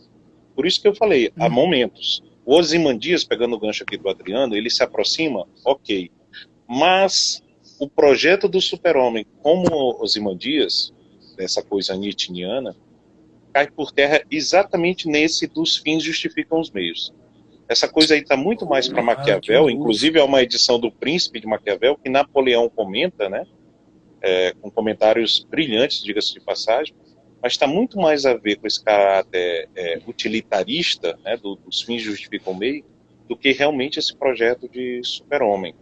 Por isso que eu falei, há momentos. O Ozymandias, pegando o gancho aqui do Adriano, ele se aproxima, ok. Mas o projeto do super-homem, como Ozymandias, dessa coisa nietzscheana, cai por terra exatamente nesse dos fins justificam os meios. Essa coisa aí está muito mais para Maquiavel, inclusive é uma edição do Príncipe de Maquiavel, que Napoleão comenta, né? Com comentários brilhantes, diga-se de passagem, mas está muito mais a ver com esse caráter utilitarista, né, dos fins justificam o meio, do que realmente esse projeto de super-homem.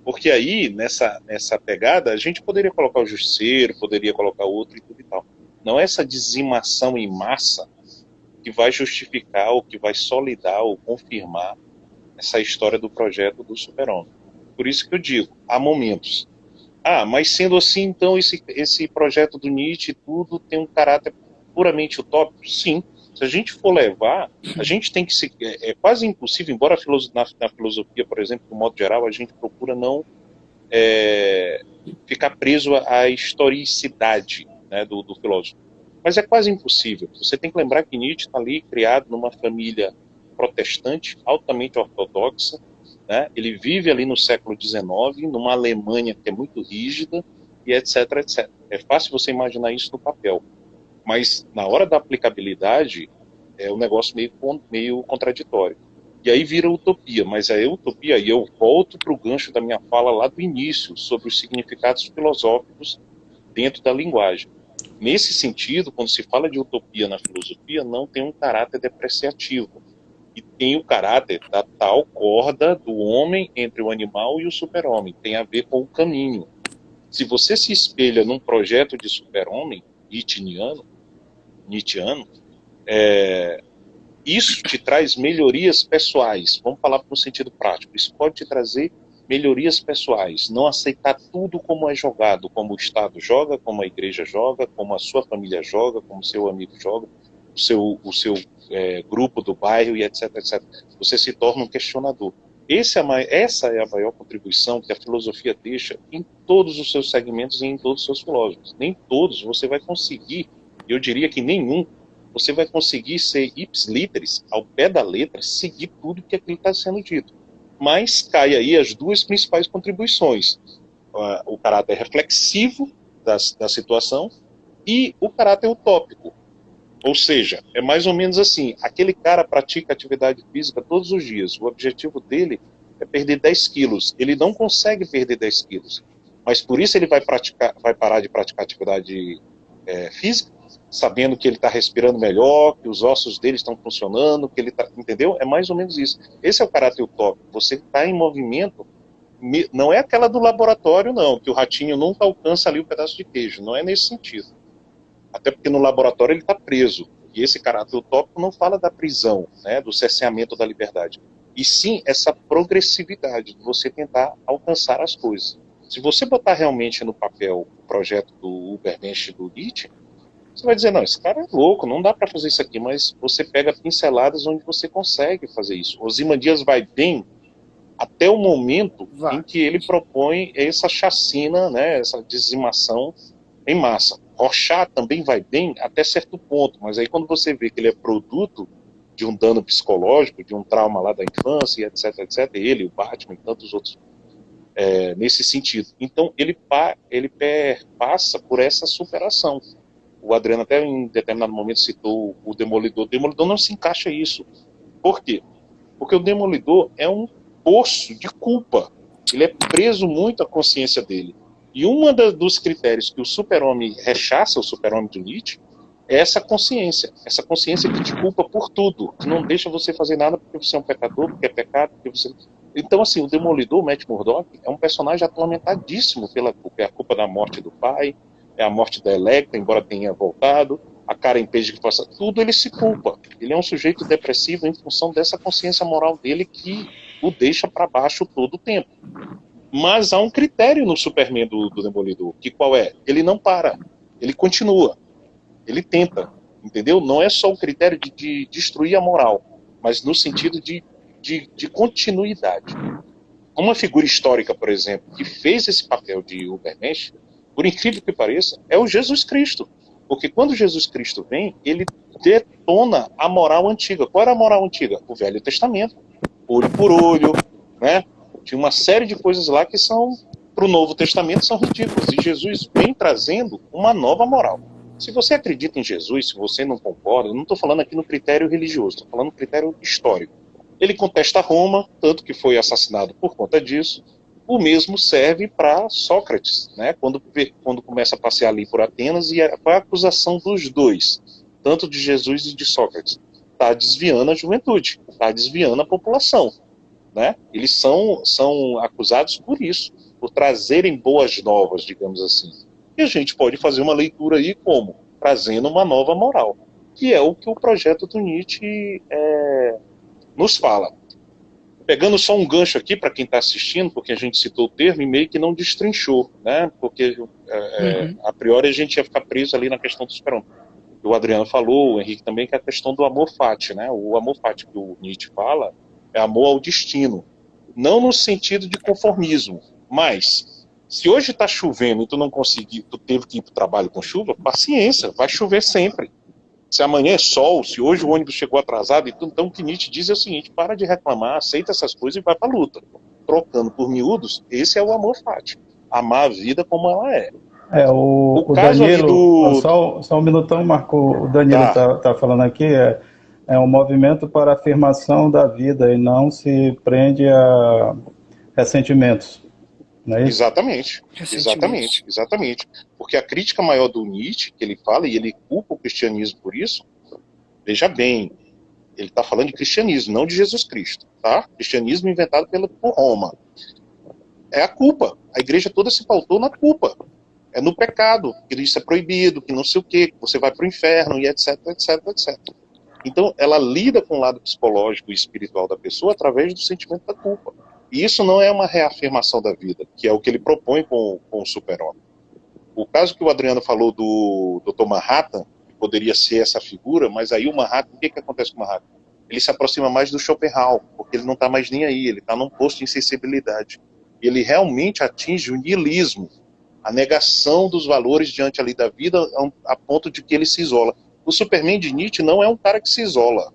Porque aí, nessa pegada, a gente poderia colocar o Justiceiro, poderia colocar outro e tudo e tal. Não é essa dizimação em massa que vai justificar ou que vai solidar ou confirmar essa história do projeto do super-homem. Por isso que eu digo, há momentos. Mas sendo assim, então, esse projeto do Nietzsche tudo tem um caráter puramente utópico? Sim. Se a gente for levar, a gente tem que se... É quase impossível, embora na filosofia, por exemplo, de modo geral, a gente procura não ficar preso à historicidade, né, do filósofo. Mas é quase impossível. Você tem que lembrar que Nietzsche está ali criado numa família protestante, altamente ortodoxa, né? Ele vive ali no século XIX, numa Alemanha que é muito rígida, e etc, etc. É fácil você imaginar isso no papel. Mas, na hora da aplicabilidade, é um negócio meio contraditório. E aí vira utopia, mas a utopia, e eu volto para o gancho da minha fala lá do início, sobre os significados filosóficos dentro da linguagem. Nesse sentido, quando se fala de utopia na filosofia, não tem um caráter depreciativo. E tem o caráter da tal corda do homem entre o animal e o super-homem. Tem a ver com o caminho. Se você se espelha num projeto de super-homem, nietzscheano, isso te traz melhorias pessoais. Vamos falar no sentido prático. Isso pode te trazer melhorias pessoais. Não aceitar tudo como é jogado, como o Estado joga, como a igreja joga, como a sua família joga, como o seu amigo joga, o seu grupo do bairro e etc, etc. Você se torna um questionador. Essa é a maior contribuição que a filosofia deixa em todos os seus segmentos e em todos os seus filósofos. Nem todos você vai conseguir, eu diria que nenhum, você vai conseguir ser ipsiliteris, ao pé da letra, seguir tudo que aquilo está sendo dito. Mas cai aí as duas principais contribuições. O caráter reflexivo da situação e o caráter utópico. Ou seja, é mais ou menos assim, aquele cara pratica atividade física todos os dias, o objetivo dele é perder 10 quilos, ele não consegue perder 10 quilos, mas por isso ele vai parar de praticar atividade física, sabendo que ele está respirando melhor, que os ossos dele estão funcionando, que ele está, entendeu? É mais ou menos isso. Esse é o caráter utópico, você está em movimento, não é aquela do laboratório não, que o ratinho nunca alcança ali o pedaço de queijo, não é nesse sentido. Até porque no laboratório ele está preso. E esse caráter utópico não fala da prisão, né, do cerceamento da liberdade. E sim essa progressividade de você tentar alcançar as coisas. Se você botar realmente no papel o projeto do Ubermensch do Nietzsche, você vai dizer, não, esse cara é louco, não dá para fazer isso aqui, mas você pega pinceladas onde você consegue fazer isso. Ozymandias vai bem até o momento Vai. em que ele propõe essa chacina, né, essa dizimação em massa. Rorschach também vai bem até certo ponto, mas aí quando você vê que ele é produto de um dano psicológico, de um trauma lá da infância, etc, etc, ele, o Batman e tantos outros, nesse sentido. Então ele passa por essa superação. O Adriano até em determinado momento citou o Demolidor. O Demolidor não se encaixa isso. Por quê? Porque o Demolidor é um poço de culpa. Ele é preso muito à consciência dele. E dos critérios que o Super-Homem rechaça, o Super-Homem do Nietzsche, é essa consciência que te culpa por tudo, que não deixa você fazer nada porque você é um pecador, porque é pecado, porque você... Então, assim, o Demolidor, o Matt Murdock, é um personagem atormentadíssimo pela culpa. É a culpa da morte do pai, é a morte da Electra, embora tenha voltado, a Karen Page que passa... Tudo ele se culpa. Ele é um sujeito depressivo em função dessa consciência moral dele que o deixa para baixo todo o tempo. Mas há um critério no Superman do Demolidor, que qual é? Ele não para, ele continua, ele tenta, entendeu? Não é só o critério de destruir a moral, mas no sentido de continuidade. Uma figura histórica, por exemplo, que fez esse papel de Ubermensch, por incrível que pareça, é o Jesus Cristo. Porque quando Jesus Cristo vem, ele detona a moral antiga. Qual era a moral antiga? O Velho Testamento. Olho por olho, né? Tinha uma série de coisas lá que são, para o Novo Testamento, são ridículas. E Jesus vem trazendo uma nova moral. Se você acredita em Jesus, se você não concorda, eu não estou falando aqui no critério religioso, estou falando no critério histórico. Ele contesta Roma, tanto que foi assassinado por conta disso. O mesmo serve para Sócrates, né? Quando começa a passear ali por Atenas, e qual é a acusação dos dois, tanto de Jesus e de Sócrates? Está desviando a juventude, está desviando a população. Né? Eles são acusados por isso, por trazerem boas novas, digamos assim. E a gente pode fazer uma leitura aí como? Trazendo uma nova moral, que é o que o projeto do Nietzsche nos fala. Pegando só um gancho aqui para quem está assistindo, porque a gente citou o termo e meio que não destrinchou, né? Porque a priori a gente ia ficar preso ali na questão do super-homem. O Adriano falou, o Henrique também, que é a questão do amor fati, né? O amor fati que o Nietzsche fala é amor ao destino. Não no sentido de conformismo, mas se hoje está chovendo e tu não conseguiu, tu teve que ir para o trabalho com chuva, paciência, vai chover sempre. Se amanhã é sol, se hoje o ônibus chegou atrasado, então o que Nietzsche diz é o seguinte: para de reclamar, aceita essas coisas e vai para a luta. Trocando por miúdos, esse é o amor fati. Amar a vida como ela é. O caso Danilo, ali do... só um minutão, Marco, o Danilo tá falando aqui, é um movimento para a afirmação da vida e não se prende a ressentimentos, não é isso? Exatamente. Porque a crítica maior do Nietzsche, que ele fala, e ele culpa o cristianismo por isso, veja bem, ele está falando de cristianismo, não de Jesus Cristo, tá? Cristianismo inventado por Roma. É a culpa. A igreja toda se pautou na culpa. É no pecado, que isso é proibido, que não sei o quê, que você vai para o inferno, e etc, etc, etc. Então, ela lida com o lado psicológico e espiritual da pessoa através do sentimento da culpa. E isso não é uma reafirmação da vida, que é o que ele propõe com o super-homem. O caso que o Adriano falou do Dr. Manhattan, que poderia ser essa figura, mas aí o Manhattan, o que acontece com o Manhattan? Ele se aproxima mais do Schopenhauer, porque ele não está mais nem aí, ele está num posto de insensibilidade. Ele realmente atinge o niilismo, a negação dos valores diante ali da vida, a ponto de que ele se isola. O Superman de Nietzsche não é um cara que se isola,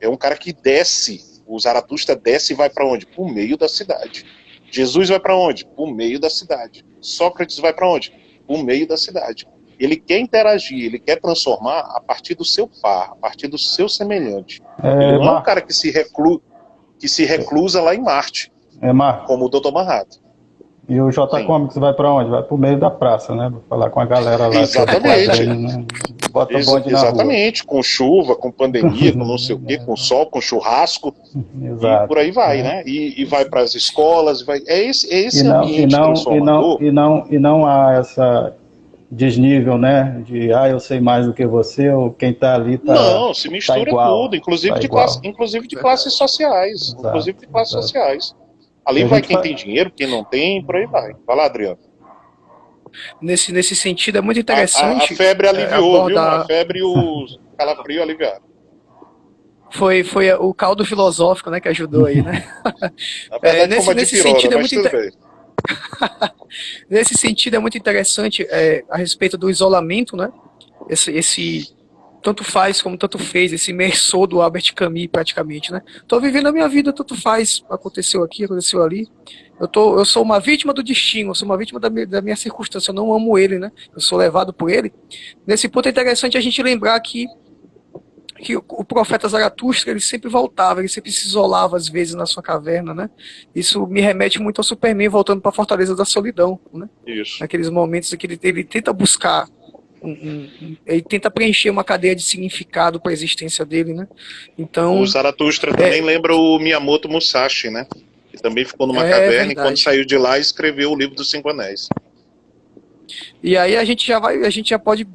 é um cara que desce. O Zaratustra desce e vai para onde? Para o meio da cidade. Jesus vai para onde? Para o meio da cidade. Sócrates vai para onde? Para o meio da cidade. Ele quer interagir, ele quer transformar a partir do seu par, a partir do seu semelhante. Ele não é um cara que se reclusa lá em Marte, como o Dr. Manhattan. E o J Comics vai para onde? Vai para o meio da praça, né? Vai falar com a galera lá. Exatamente. Né? Bota bonde na Exatamente, rua. Com chuva, com pandemia, com não sei o quê, com sol, com churrasco. Exato. E por aí vai, né? E vai para as escolas, é esse ambiente transformador. E não há essa desnível, né? De eu sei mais do que você, ou quem está ali tá. Não, se mistura tá igual, tudo, inclusive tá de classes sociais. Exato, inclusive de classes sociais. Ali vai quem tem dinheiro, quem não tem, por aí vai. Vai lá, Adriano. Nesse sentido, é muito interessante. A febre aliviou, viu? A febre e o calafrio aliviaram. Foi o caldo filosófico, né, que ajudou aí, né? Na verdade, foi uma de Nesse pirona, sentido é mas muito tudo bem. nesse sentido é muito interessante a respeito do isolamento, né? Esse tanto faz como tanto fez, esse imersor do Albert Camus praticamente, né? Tô vivendo a minha vida, tanto faz, aconteceu aqui, aconteceu ali. Eu sou uma vítima do destino, eu sou uma vítima da minha circunstância, eu não amo ele, né? Eu sou levado por ele. Nesse ponto é interessante a gente lembrar que o profeta Zaratustra ele sempre voltava, ele sempre se isolava às vezes na sua caverna, né? Isso me remete muito ao Superman voltando para a Fortaleza da Solidão, né? Isso. Naqueles momentos em que ele tenta buscar ele tenta preencher uma cadeia de significado para a existência dele, né? O Então, Zaratustra também lembra o Miyamoto Musashi, né? Que também ficou numa caverna e quando verdade. saiu de lá escreveu o livro dos Cinco Anéis. E aí a gente já pode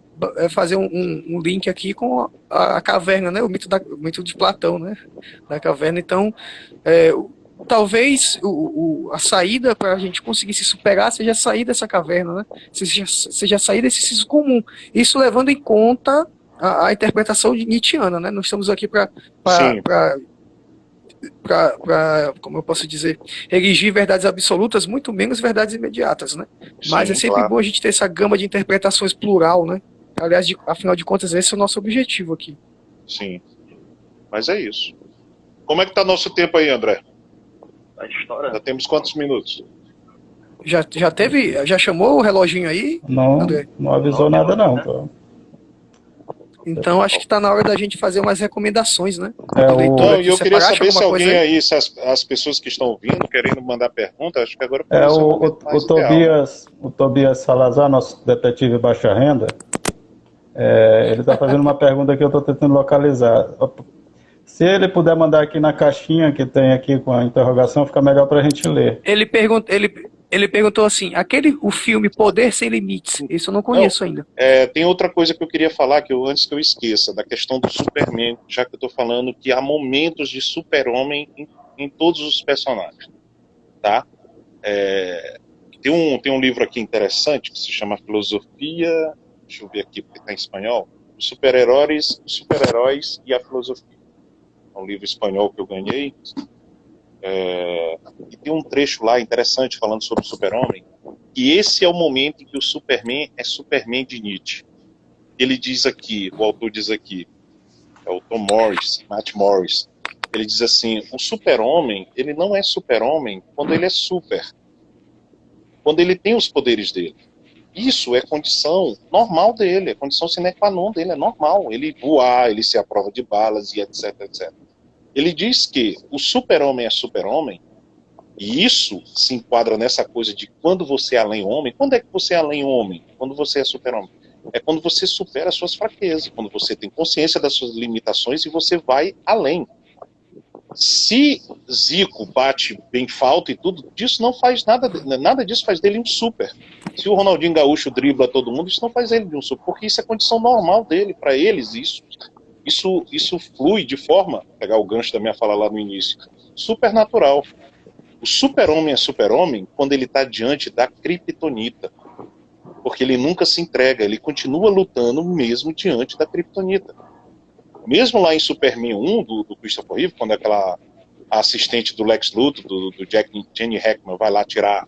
fazer um link aqui com a caverna, né? O mito de Platão, né? Da caverna. Então, é, talvez a saída para a gente conseguir se superar seja sair dessa caverna, né? Seja sair desse senso comum. Isso levando em conta a interpretação nietzschiana, né? Não estamos aqui para Sim, como eu posso dizer, erigir verdades absolutas, muito menos verdades imediatas, né? Mas é sim, sempre claro. bom a gente ter essa gama de interpretações plural, né? Aliás, afinal de contas, esse é o nosso objetivo aqui. Sim. Mas é isso. Como é que tá nosso tempo aí, André? Tá estourando. Já temos quantos minutos? Já chamou o reloginho aí, Não, André? não avisou nada não. Tá? Então acho que está na hora da gente fazer umas recomendações, né? É De leitura Não, e aqui. eu queria Separaste saber se alguma coisa alguém aí? aí, se as pessoas que estão ouvindo, querendo mandar pergunta, acho que agora É pode ser o momento mais ideal, né? O Tobias Salazar, nosso detetive baixa renda, ele está fazendo uma pergunta que eu estou tentando localizar. Se ele puder mandar aqui na caixinha que tem aqui com a interrogação, fica melhor para a gente ler. Ele perguntou assim, o filme Poder Sem Limites, isso eu não Não, conheço ainda. tem outra coisa que eu queria falar, antes que eu esqueça, da questão do Superman, já que eu estou falando que há momentos de super-homem em todos os personagens, tá? Tem um livro aqui interessante que se chama Filosofia, deixa eu ver aqui porque está em espanhol, Super-Heróis e a Filosofia. É um livro espanhol que eu ganhei. E tem um trecho lá interessante falando sobre o super-homem, que esse é o momento em que o Superman é Superman de Nietzsche. Ele diz aqui, o autor diz aqui, é o Tom Morris, Matt Morris, ele diz assim, o super-homem, ele não é super-homem quando ele é super, quando ele tem os poderes dele. Isso é condição normal dele, é condição sine qua non dele, é normal. Ele voar, ele ser a prova de balas e etc, etc. Ele diz que o super-homem é super-homem, e isso se enquadra nessa coisa de quando você é além-homem. Quando é que você é além-homem? Quando você é super-homem. É quando você supera as suas fraquezas, quando você tem consciência das suas limitações e você vai além. Se Zico bate bem falta e tudo, disso não faz nada disso faz dele um super. Se o Ronaldinho Gaúcho dribla todo mundo, isso não faz ele de um super, porque isso é condição normal dele, para eles isso flui de forma, pegar o gancho da minha fala lá no início, supernatural. O super-homem é super-homem quando ele está diante da kryptonita, porque ele nunca se entrega, ele continua lutando mesmo diante da kryptonita. Mesmo lá em Superman 1, do Christopher Reeve, quando aquela assistente do Lex Luthor, do Jenny Hackman, vai lá tirar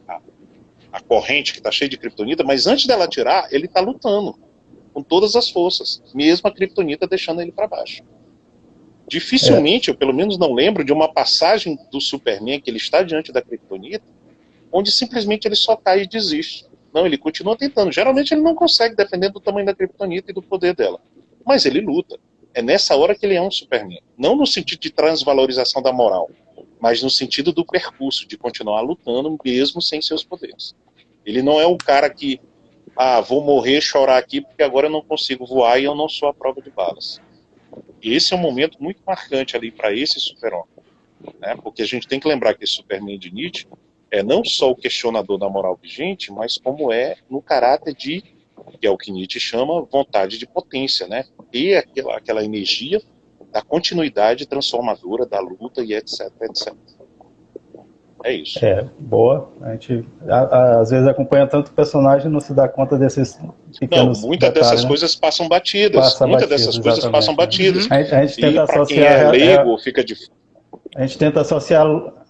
a corrente que está cheia de kryptonita, mas antes dela tirar, ele está lutando com todas as forças, mesmo a kryptonita deixando ele para baixo. Dificilmente, eu pelo menos não lembro de uma passagem do Superman que ele está diante da kryptonita, onde simplesmente ele só cai e desiste. Não, ele continua tentando. Geralmente ele não consegue, dependendo do tamanho da kryptonita e do poder dela. Mas ele luta. É nessa hora que ele é um Superman. Não no sentido de transvalorização da moral, mas no sentido do percurso, de continuar lutando mesmo sem seus poderes. Ele não é um cara que, vou morrer, chorar aqui, porque agora eu não consigo voar e eu não sou a prova de balas. E esse é um momento muito marcante ali para esse super-homem. Né? Porque a gente tem que lembrar que esse Superman de Nietzsche é não só o questionador da moral vigente, mas como é no caráter de, que é o que Nietzsche chama, vontade de potência, né? E aquela energia da continuidade transformadora, da luta e etc, etc. É isso. Boa. A gente às vezes acompanha tanto personagem e não se dá conta desses Não, pequenos muitas detalhes, dessas né? coisas passam batidas. Passa Muitas batido, dessas coisas passam exatamente, né? batidas. A gente E tenta para quem associar é leigo, fica difícil. a gente tenta associar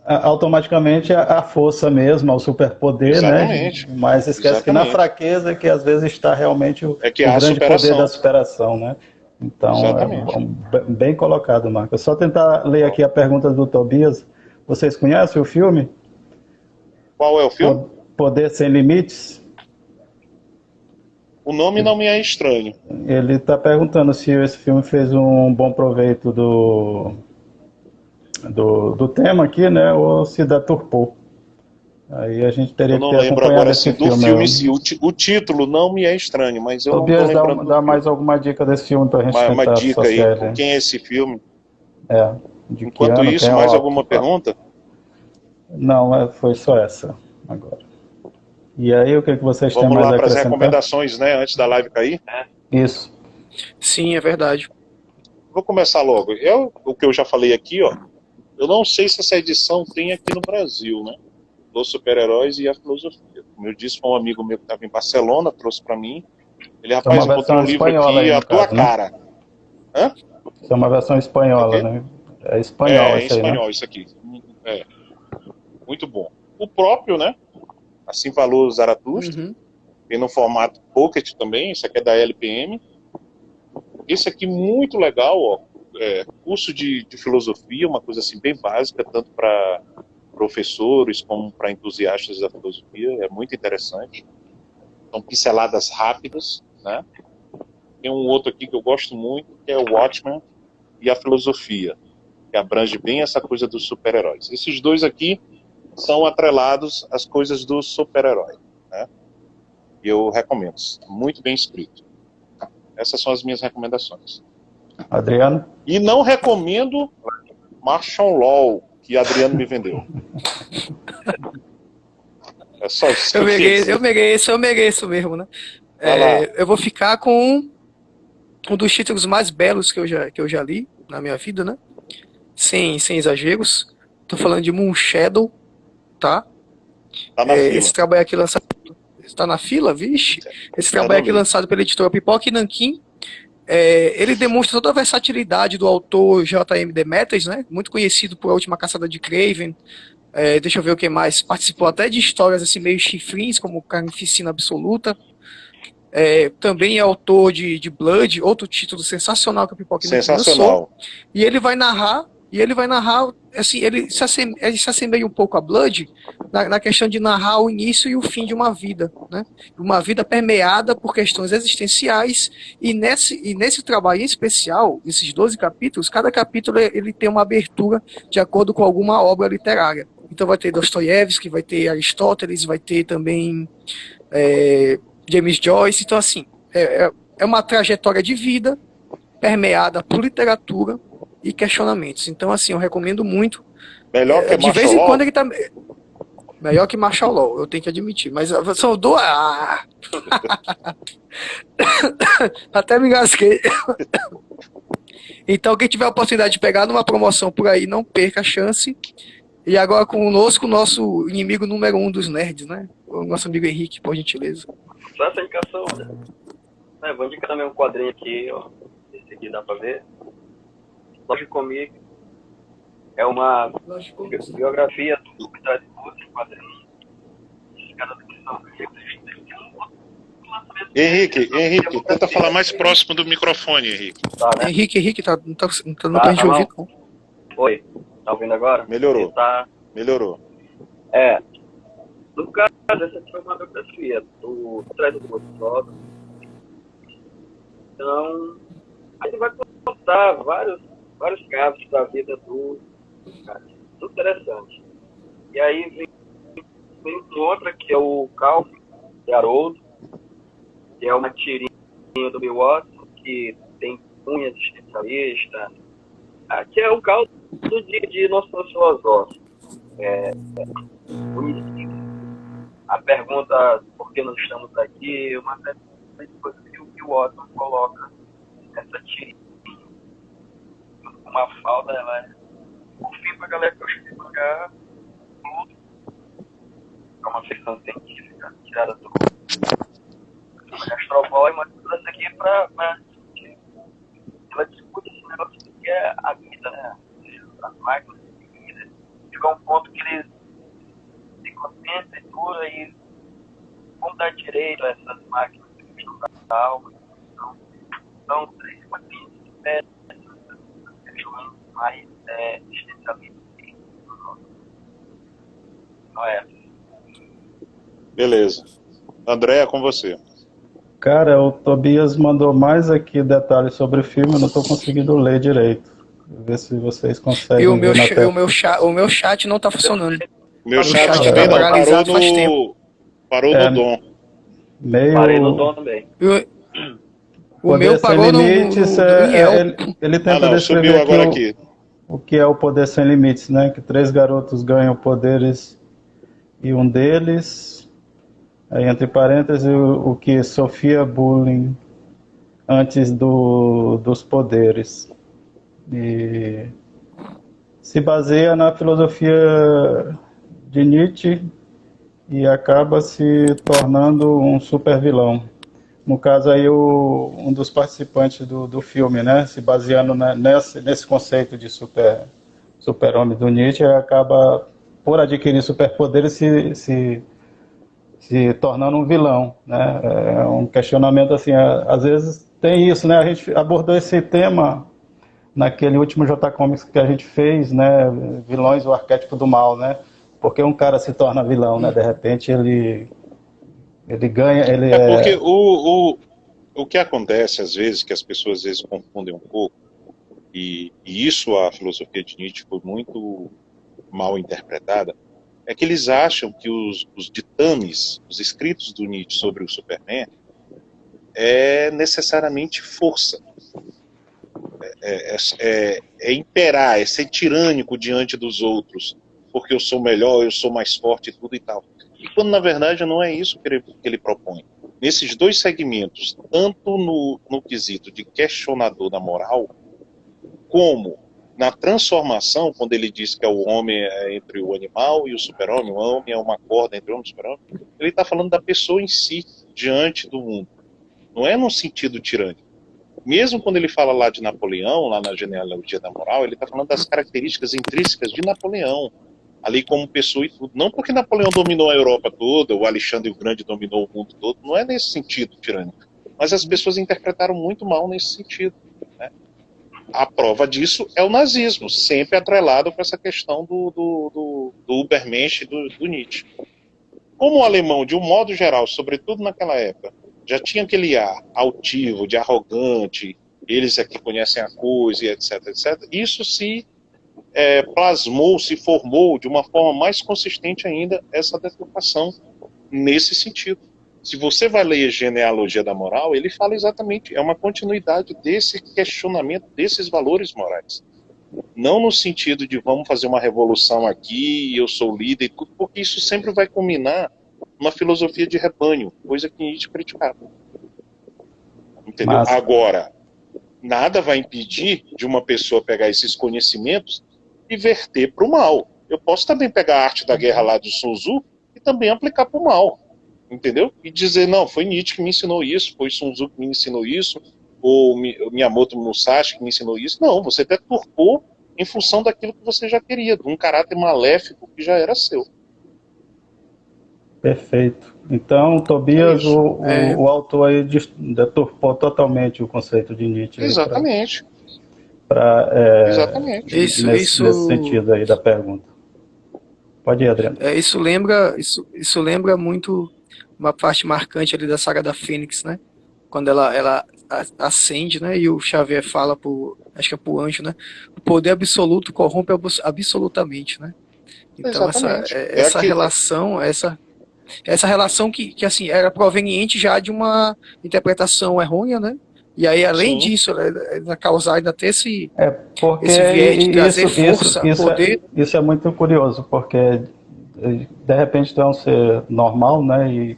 automaticamente a força mesmo, ao superpoder, né? Exatamente. Mas esquece que na Exatamente. fraqueza que às vezes está realmente É que o há grande poder da superação. superação, né? Então, Exatamente. bem colocado, Marcos. Só tentar ler aqui a pergunta do Tobias. Vocês conhecem o filme? Qual é o filme? Poder Sem Limites? O nome não me é estranho. Ele está perguntando se esse filme fez um bom proveito do tema aqui, né? Ou se deturpou. Aí a gente teria Eu que não ter lembro acompanhado agora esse assim do filme. filme em si. O título não me é estranho, mas eu não estou Tobias, lembrando do dá filme. mais alguma dica desse filme para a gente Uma tentar dica aí, associar com ele. quem é esse filme? De que Enquanto ano, quem isso, é o mais autor? alguma pergunta? Não, foi só essa agora. E aí, o que vocês têm Vamos mais lá a para as acrescentar? recomendações, né, antes da live cair. Isso. Sim, é verdade. Vou começar logo. O que eu já falei aqui, ó. Eu não sei se essa edição tem aqui no Brasil, né? Dos super-heróis e a filosofia. Como eu disse, foi um amigo meu que estava em Barcelona, trouxe para mim. Ele, É uma rapaz, encontrei versão um livro espanhola aqui, aí, a no tua caso, né? cara. Hã? Isso é uma versão É o espanhola, quê? né? É espanhol É, em esse aí, né? espanhol isso aqui. É, muito bom. O próprio, né? Assim falou Zaratustra. Uhum. Tem no formato Pocket também. Isso aqui é da LPM. Esse aqui muito legal, ó. Curso de filosofia, uma coisa assim bem básica, tanto para professores como para entusiastas da filosofia. É muito interessante. São pinceladas rápidas, né? Tem um outro aqui que eu gosto muito, que é o Watchmen e a filosofia, que abrange bem essa coisa dos super-heróis. Esses dois aqui são atrelados às coisas do super-herói, né? E eu recomendo, muito bem escrito. Essas são as minhas recomendações. Adriano? E não recomendo Martial Law, que Adriano me vendeu. É só isso que eu queria dizer. Eu mereço mesmo, né? Vai lá. Eu vou ficar com um dos títulos mais belos que eu já li na minha vida, né? Sem exageros. Tô falando de Moon Shadow, tá? Tá na fila. Esse trabalho aqui lançado... Está na fila, vixe? Esse Ainda trabalho não aqui li. lançado pela editora Pipoca e Nanquim. Ele demonstra toda a versatilidade do autor J.M. Demetrius, né? Muito conhecido por A Última Caçada de Craven. Deixa eu ver o que mais. Participou até de histórias assim meio chifrins, como Carnificina Absoluta. Também é autor de Blood, outro título sensacional que a Pipoca Nanquim lançou. Sensacional. E ele vai narrar, assim, ele se assemelha um pouco a Blood na questão de narrar o início e o fim de uma vida, né? Uma vida permeada por questões existenciais, e nesse trabalho em especial, esses 12 capítulos, cada capítulo ele tem uma abertura de acordo com alguma obra literária. Então vai ter Dostoiévski, vai ter Aristóteles, vai ter também James Joyce. Então, assim, é uma trajetória de vida permeada por literatura e questionamentos. Então, assim, eu recomendo muito. Melhor que De vez Martial em Law? quando ele tá... Melhor que Martial Law, eu tenho que admitir. Mas são duas... Até me engasguei. Então, quem tiver a oportunidade de pegar numa promoção por aí, não perca a chance. E agora conosco, o nosso inimigo número 1 dos nerds, né? O nosso amigo Henrique, por gentileza. Só essa indicação, né? Vou indicar também um quadrinho aqui, ó. Esse aqui dá pra ver. Loja Comic. É uma biografia do Vitória de Música, quadrinho. Esses caras aqui são Henrique, tenta falar mais próximo do microfone, Henrique. Tá, né? Henrique, não tá pra gente ouvir, não. Oi, tá ouvindo agora? Melhorou. Melhorou. No caso, essa aqui é uma biografia do Traz do Moço. Então, a gente vai contar vários casos da vida do cara. Tudo interessante. E aí vem outra que é o Calvin de Haroldo, que é uma tirinha do Bill Watson, que tem cunha existencialista, que é um caso de noções filosóficas. A pergunta por que nós estamos aqui, uma série de coisas que o Bill Watson coloca nessa tirinha. Uma falda, ela é o fim pra galera que eu cheguei a pagar tudo. ficção científica tirada do Astro Boy, mas trouxe aqui para ela discute esse negócio que é a vida, né? As máquinas, chega um ponto que eles se concentram e tudo, e como dar direito a essas máquinas que não dá alma. Então, são três quadrinhos que pedem questões mais existencialistas. Não é? Beleza. André, é com você. Cara, o Tobias mandou mais aqui detalhes sobre o filme, eu não estou conseguindo ler direito. Ver se vocês conseguem E o meu, ver na tela. o meu chat não tá funcionando. O meu O chat chat também tá não, paralisado faz tempo. parou no dom. Meio... Parei no dom também. O Poder meu Sem parou no Limites, IEL. ele tenta descrever subiu aqui agora aqui. o que é o Poder Sem Limites, né? Que 3 garotos ganham poderes e um deles, aí entre parênteses, o que sofria bullying antes dos poderes. E se baseia na filosofia de Nietzsche e acaba se tornando um super vilão. No caso aí, um dos participantes do filme, né, se baseando nesse conceito de super-homem do Nietzsche, acaba, por adquirir superpoderes, se tornando um vilão, né? É um questionamento assim, às vezes tem isso, né? A gente abordou esse tema naquele último J-Comics que a gente fez, né? Vilões, o arquétipo do mal, né? Porque um cara se torna vilão, né? De repente ele ganha, Porque o que acontece às vezes, que as pessoas às vezes confundem um pouco, e isso a filosofia de Nietzsche foi muito mal interpretada, é que eles acham que os ditames, os escritos do Nietzsche sobre o Superman é necessariamente força. É imperar, é ser tirânico diante dos outros, porque eu sou melhor, eu sou mais forte e tudo e tal. E quando na verdade não é isso que ele propõe. Nesses dois segmentos, tanto no quesito de questionador da moral, como na transformação, quando ele diz que é o homem entre o animal e o super-homem, o homem é uma corda entre o homem e o super-homem, ele está falando da pessoa em si, diante do mundo. Não é num sentido tirânico. Mesmo quando ele fala lá de Napoleão, lá na genealogia da moral, ele está falando das características intrínsecas de Napoleão, ali como pessoa e tudo. Não porque Napoleão dominou a Europa toda, o Alexandre o Grande dominou o mundo todo, não é nesse sentido tirânico. Mas as pessoas interpretaram muito mal nesse sentido, né? A prova disso é o nazismo, sempre atrelado com essa questão do Übermensch do Nietzsche. Como o alemão, de um modo geral, sobretudo naquela época, já tinha aquele ar altivo, de arrogante, eles é que conhecem a coisa, etc, etc, isso se plasmou, se formou de uma forma mais consistente ainda essa deturpação nesse sentido. Se você vai ler a genealogia da moral, ele fala exatamente, é uma continuidade desse questionamento, desses valores morais. Não no sentido de vamos fazer uma revolução aqui, eu sou líder e tudo, porque isso sempre vai culminar numa filosofia de rebanho, coisa que Nietzsche criticava. Entendeu? Mas... Agora, nada vai impedir de uma pessoa pegar esses conhecimentos e verter para o mal. Eu posso também pegar a arte da guerra lá do Sun Tzu e também aplicar para o mal. Entendeu? E dizer, não, foi Nietzsche que me ensinou isso, foi Sun Tzu que me ensinou isso, ou Miyamoto Musashi que me ensinou isso. Não, você deturpou em função daquilo que você já queria, de um caráter maléfico que já era seu. Perfeito. Então, Tobias, o autor aí deturpou totalmente o conceito de Nietzsche. Exatamente. Exatamente. Nesse sentido aí da pergunta. Pode ir, Adriano. Isso lembra muito uma parte marcante ali da saga da Fênix, né? Quando ela acende, né? E o Xavier fala acho que é pro anjo, né? O poder absoluto corrompe absolutamente, né? Então essa relação, essa relação que assim era proveniente já de uma interpretação errônea, né? E aí, além disso, ela causar ainda ter esse viés de trazer força, poder. Isso é muito curioso, porque de repente tu é um ser normal, né?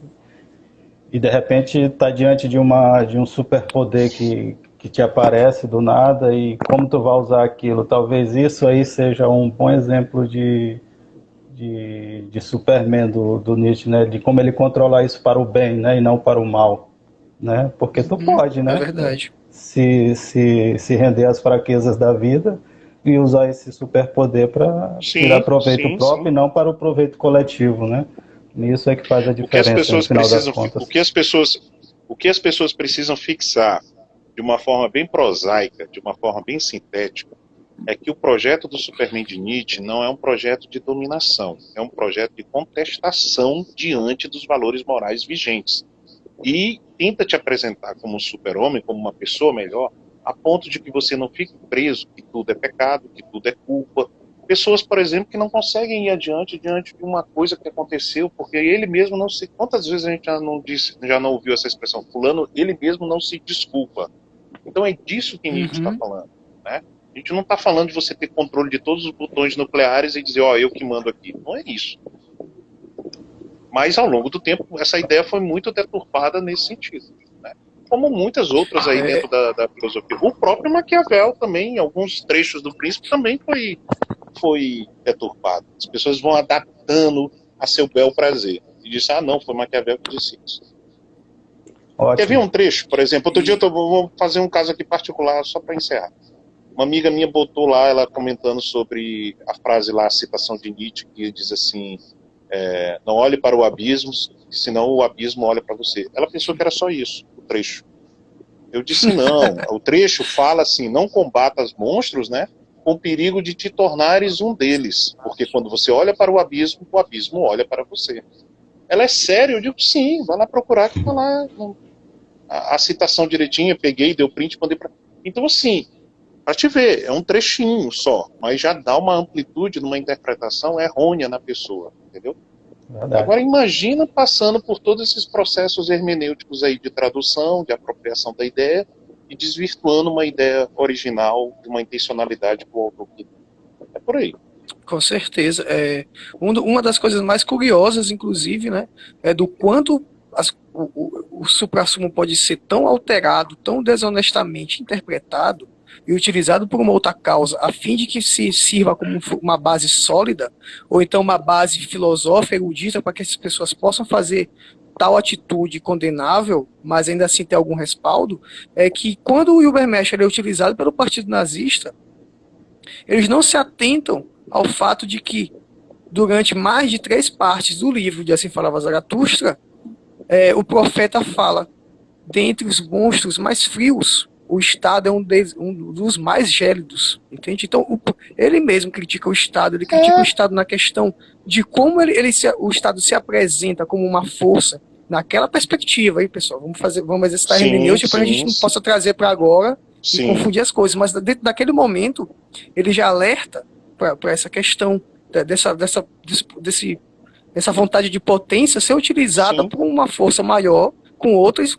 E de repente está diante de um superpoder que te aparece do nada, e como tu vai usar aquilo? Talvez isso aí seja um bom exemplo de de Superman do Nietzsche, né? De como ele controlar isso para o bem, né? E não para o mal, né? Porque tu pode, É né? verdade. Se render às fraquezas da vida e usar esse superpoder para tirar Sim, proveito sim, próprio sim. e não para o proveito coletivo, né? E isso é que faz a O que as diferença no pessoas final das precisam, contas. o que as pessoas precisam fixar de uma forma bem prosaica, de uma forma bem sintética, é que o projeto do Superman de Nietzsche não é um projeto de dominação, é um projeto de contestação diante dos valores morais vigentes. E tenta te apresentar como um super-homem, como uma pessoa melhor, a ponto de que você não fique preso, que tudo é pecado, que tudo é culpa. Pessoas, por exemplo, que não conseguem ir adiante diante de uma coisa que aconteceu, porque ele mesmo não se... Quantas vezes a gente já não ouviu essa expressão? Fulano, ele mesmo não se desculpa. Então é disso que Nietzsche está Uhum. falando, né? A gente não está falando de você ter controle de todos os botões nucleares e dizer, ó, eu que mando aqui. Não é isso. Mas, ao longo do tempo, essa ideia foi muito deturpada nesse sentido, né? Como muitas outras aí dentro da filosofia. O próprio Maquiavel também, em alguns trechos do Príncipe, também foi deturpado. As pessoas vão adaptando a seu bel prazer. E disse, não, foi Maquiavel que disse isso. Quer ver Ótimo. um trecho, por exemplo? Outro dia eu vou fazer um caso aqui particular, só para encerrar. Uma amiga minha botou lá, ela comentando sobre a frase lá, a citação de Nietzsche, que diz assim, não olhe para o abismo, senão o abismo olha para você. Ela pensou que era só isso, o trecho. Eu disse não, o trecho fala assim, não combatas monstros, né, com perigo de te tornares um deles, porque quando você olha para o abismo olha para você. Ela é séria? Eu digo sim, vai lá procurar que tá lá a citação direitinha, peguei, deu print, mandei para... Então assim, para te ver, é um trechinho só, mas já dá uma amplitude numa interpretação errônea na pessoa, entendeu? Verdade. Agora imagina passando por todos esses processos hermenêuticos aí de tradução, de apropriação da ideia e desvirtuando uma ideia original, de uma intencionalidade do autor. É por aí. Com certeza. Uma das coisas mais curiosas, inclusive, né, é do quanto o suprassumo pode ser tão alterado, tão desonestamente interpretado e utilizado por uma outra causa, a fim de que se sirva como uma base sólida, ou então uma base filosófica, erudita, para que essas pessoas possam fazer tal atitude condenável, mas ainda assim ter algum respaldo, é que quando o Übermensch é utilizado pelo Partido Nazista, eles não se atentam ao fato de que, durante mais de 3 partes do livro de Assim Falava Zaratustra, o profeta fala, dentre os monstros mais frios, o Estado é um dos mais gélidos, entende? Então, ele mesmo critica o Estado, ele critica o Estado na questão de como o Estado se apresenta como uma força, naquela perspectiva aí, pessoal, vamos exercitar a hermenêutica para a gente não possa trazer para agora e confundir as coisas, mas dentro daquele momento, ele já alerta para essa questão dessa vontade de potência ser utilizada por uma força maior, com outras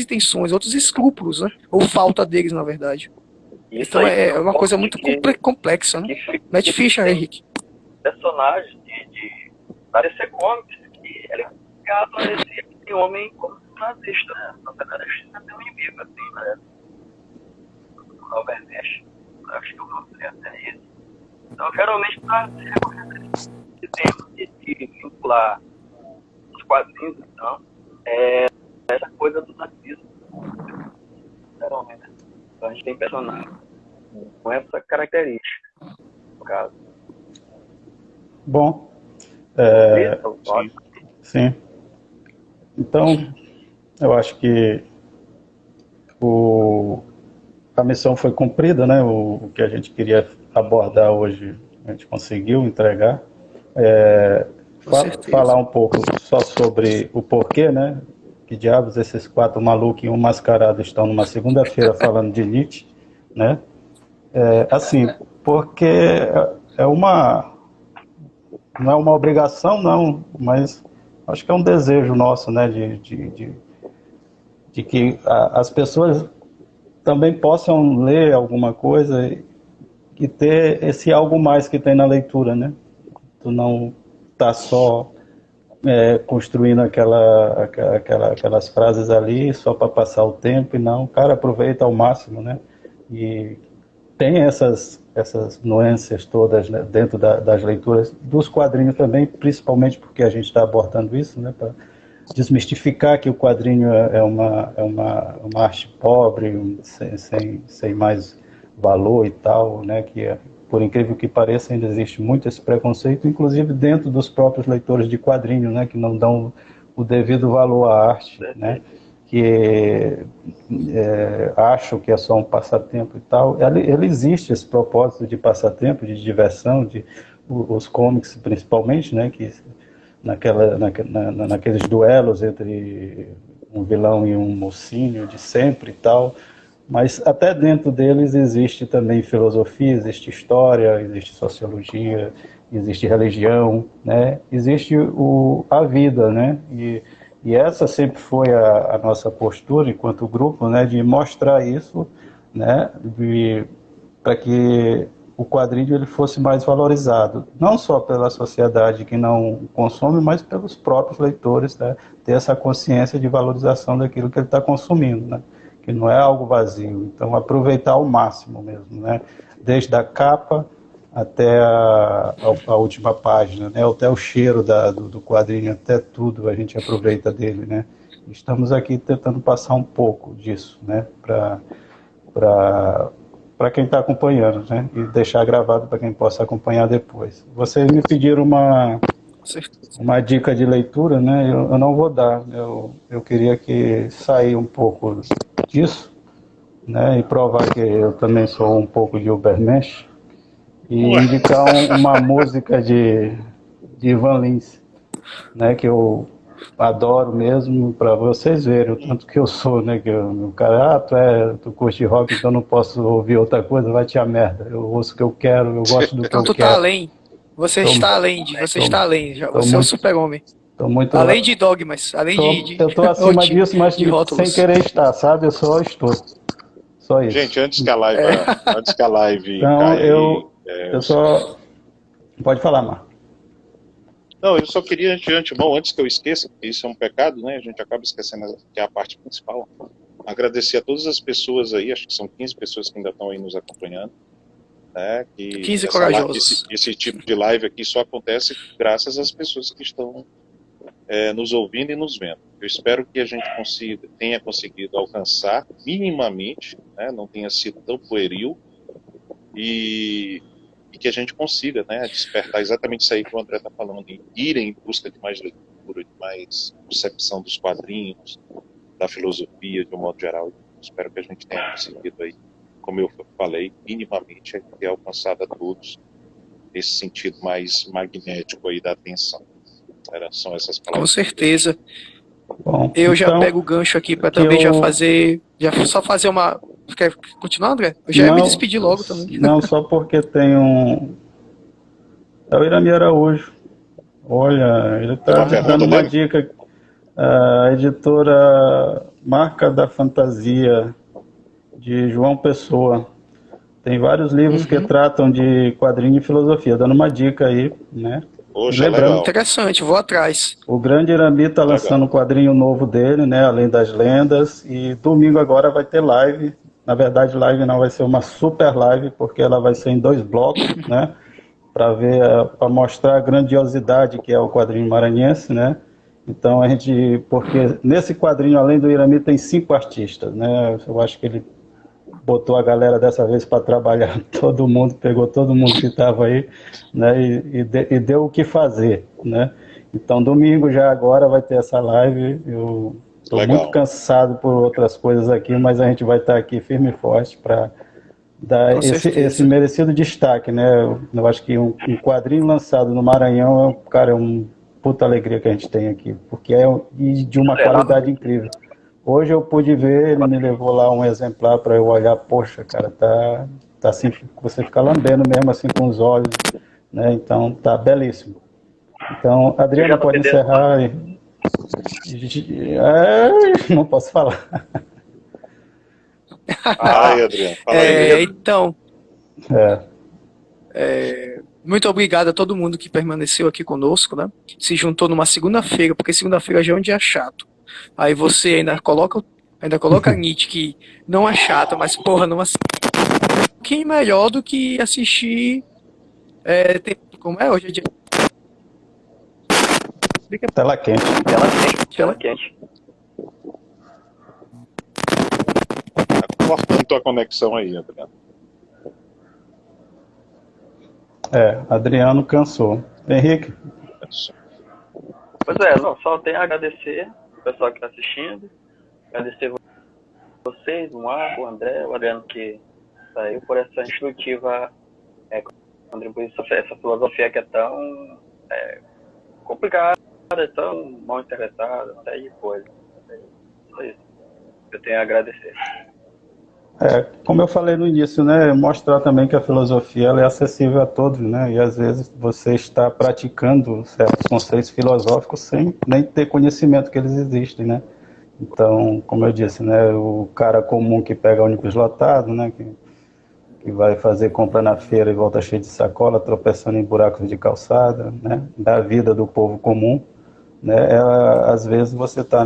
intenções, outros escrúpulos, né? Ou falta deles, na verdade. Isso então aí, é uma coisa muito complexa, né? Matt Fisher, Henrique. Personagem de DC Comics que ele é ligado a esse homem como nazista, né? Na verdade, é um inimigo, assim, né? O Overmesh. Acho que o nome certo é esse. Então, geralmente, para esse tema de vincular os quadrinhos, então, essa coisa do nazismo. Geralmente, então, a gente tem personagem com essa característica, no caso. Bom, sim. Então, eu acho que a missão foi cumprida, né? O que a gente queria abordar hoje, a gente conseguiu entregar. Falar um pouco só sobre o porquê, né? Que diabos esses 4 malucos e um mascarado estão numa segunda-feira falando de Nietzsche, né? Assim, porque não é uma obrigação, não, mas acho que é um desejo nosso, né? De que as pessoas também possam ler alguma coisa e ter esse algo mais que tem na leitura, né? Tu não tá só construindo aquelas frases ali só para passar o tempo, e não, cara, aproveita ao máximo, né? E tem essas nuances todas, né, dentro das leituras dos quadrinhos também, principalmente porque a gente está abordando isso, né, para desmistificar que o quadrinho é uma arte pobre, sem mais valor e tal, né, que por incrível que pareça ainda existe muito esse preconceito, inclusive dentro dos próprios leitores de quadrinhos, né, que não dão o devido valor à arte, né, que acham que é só um passatempo e tal. Ele existe esse propósito de passatempo, de diversão, os cómics principalmente, né, que naqueles duelos entre um vilão e um mocinho de sempre e tal, mas até dentro deles existe também filosofia, existe história, existe sociologia, existe religião, né? Existe a vida, né? E essa sempre foi a nossa postura enquanto grupo, né? De mostrar isso, né? Para que o quadrinho ele fosse mais valorizado, não só pela sociedade que não consome, mas pelos próprios leitores, né? Ter essa consciência de valorização daquilo que ele está consumindo, né? Que não é algo vazio. Então, aproveitar ao máximo mesmo, né? Desde a capa até a última página, né? Até o cheiro do quadrinho, até tudo a gente aproveita dele, né? Estamos aqui tentando passar um pouco disso, né? Para quem está acompanhando, né? E deixar gravado para quem possa acompanhar depois. Vocês me pediram uma dica de leitura, né? Eu não vou dar. Eu queria que sair um pouco disso, né? E provar que eu também sou um pouco de Ubermensch e indicar uma música de Ivan Lins, né? Que eu adoro mesmo, para vocês verem o tanto que eu sou, né? Que o cara, tu curte rock, então não posso ouvir outra coisa, vai te a merda. Eu ouço o que eu quero, eu gosto do que Então eu tu quero. tá além. Você está além. Você está além. Você é o super-homem. Além de dogmas. Além de eu tô acima disso, mas de rótulos. sem querer estar, sabe? Eu só estou. Só isso. Gente, antes que a live então, caia eu só... Pode falar, Marco. Não, eu só queria, de antemão, antes que eu esqueça, porque isso é um pecado, né? A gente acaba esquecendo que é a parte principal. Agradecer a todas as pessoas aí, acho que são 15 pessoas que ainda estão aí nos acompanhando. Né? 15 corajosos. Esse tipo de live aqui só acontece graças às pessoas que estão nos ouvindo e nos vendo. Eu espero que a gente tenha conseguido alcançar minimamente, né? Não tenha sido tão pueril, e que a gente consiga, né, despertar exatamente isso aí que o André está falando, de ir em busca de mais leitura, de mais percepção dos quadrinhos, da filosofia de um modo geral. Espero que a gente tenha conseguido aí, como eu falei, minimamente ter alcançado a todos esse sentido mais magnético aí da atenção. São essas palavras. Com certeza. Bom, eu já pego o gancho aqui para também já só fazer uma... Quer continuar, André? Eu já ia me despedir logo também. Não, só porque tem é o Irami Araújo. Olha, ele está dando uma dica. A editora Marca da Fantasia, de João Pessoa. Tem vários livros que tratam de quadrinho e filosofia, dando uma dica aí, né? Poxa, lembrando, interessante, vou atrás. O grande Irami está lançando um quadrinho novo dele, né? Além das lendas. E domingo agora vai ter live. Na verdade, live não, vai ser uma super live, porque ela vai ser em 2 blocos, né? Para mostrar a grandiosidade que é o quadrinho maranhense, né? Então porque nesse quadrinho, além do Irami, tem 5 artistas, né? Eu acho que ele botou a galera dessa vez para trabalhar, todo mundo, pegou todo mundo que estava aí, né? E deu o que fazer, né? Então, domingo já agora vai ter essa live. Eu estou muito cansado por outras coisas aqui, mas a gente vai estar aqui firme e forte para dar esse merecido destaque, né? Eu acho que um quadrinho lançado no Maranhão é uma puta alegria que a gente tem aqui, porque é de uma qualidade incrível. Hoje eu pude ver, ele me levou lá um exemplar para eu olhar, poxa, cara, tá assim, você fica lambendo mesmo assim com os olhos, né? Então tá belíssimo. Então, Adriana, pode encerrar. Não posso falar. Ai, Adriano, fala aí. Então, muito obrigado a todo mundo que permaneceu aqui conosco, né? Se juntou numa segunda-feira, porque segunda-feira já é um dia chato. Aí você ainda coloca a Nietzsche, que não é chata, mas porra, não pouquinho melhor do que assistir. Como é hoje? É dia. Tela quente. Tela quente. Tá cortando tua conexão aí, Adriano. Adriano cansou. Henrique, Pois é, não, só tenho a agradecer o pessoal que está assistindo, agradecer vocês, o Marco, o André, o Adriano que saiu por essa instrutiva contribuição, essa filosofia que é tão complicada, tão mal interpretada, até de coisa. Só isso. Eu tenho a agradecer. como eu falei no início, né, mostrar também que a filosofia ela é acessível a todos, né, e às vezes você está praticando certos conceitos filosóficos sem nem ter conhecimento que eles existem, né. Então, como eu disse, né, o cara comum que pega ônibus lotado, né, que vai fazer compra na feira e volta cheio de sacola, tropeçando em buracos de calçada, né, da vida do povo comum, né, às vezes você está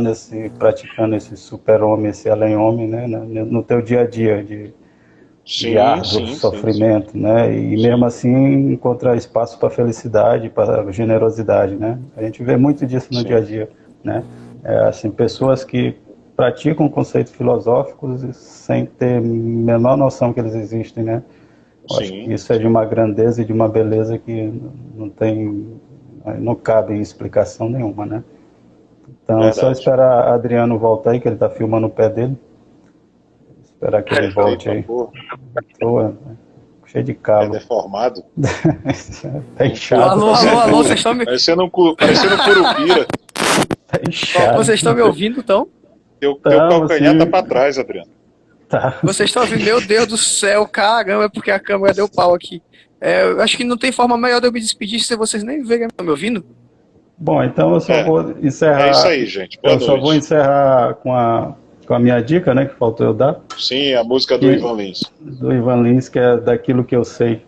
praticando esse super-homem, esse além-homem, né, no teu dia a dia de árduo sofrimento, né, e mesmo assim encontrar espaço para felicidade, para generosidade, né, a gente vê muito disso no dia a dia, né, assim, pessoas que praticam conceitos filosóficos sem ter a menor noção que eles existem, né, eu acho que isso é de uma grandeza e de uma beleza que não cabe em explicação nenhuma, né? Então, verdade. Só esperar Adriano voltar aí, que ele está filmando o pé dele. Esperar que ele volte aí. Cheio de calo. Deformado. Tá inchado. Alô, vocês estão me... Parecendo um curupira. Tá inchado. Vocês estão me ouvindo, então? Teu calcanhar tá para trás, Adriano. Tá. Vocês estão ouvindo? Meu Deus do céu, caramba, é porque a câmera deu pau aqui. Eu acho que não tem forma melhor de eu me despedir se vocês nem verem. Estão me ouvindo? Bom, então eu só vou encerrar. É isso aí, gente. Boa noite. Só vou encerrar com a minha dica, né, que faltou eu dar. Sim, a música do Ivan Lins. Do Ivan Lins, que é Daquilo Que Eu Sei,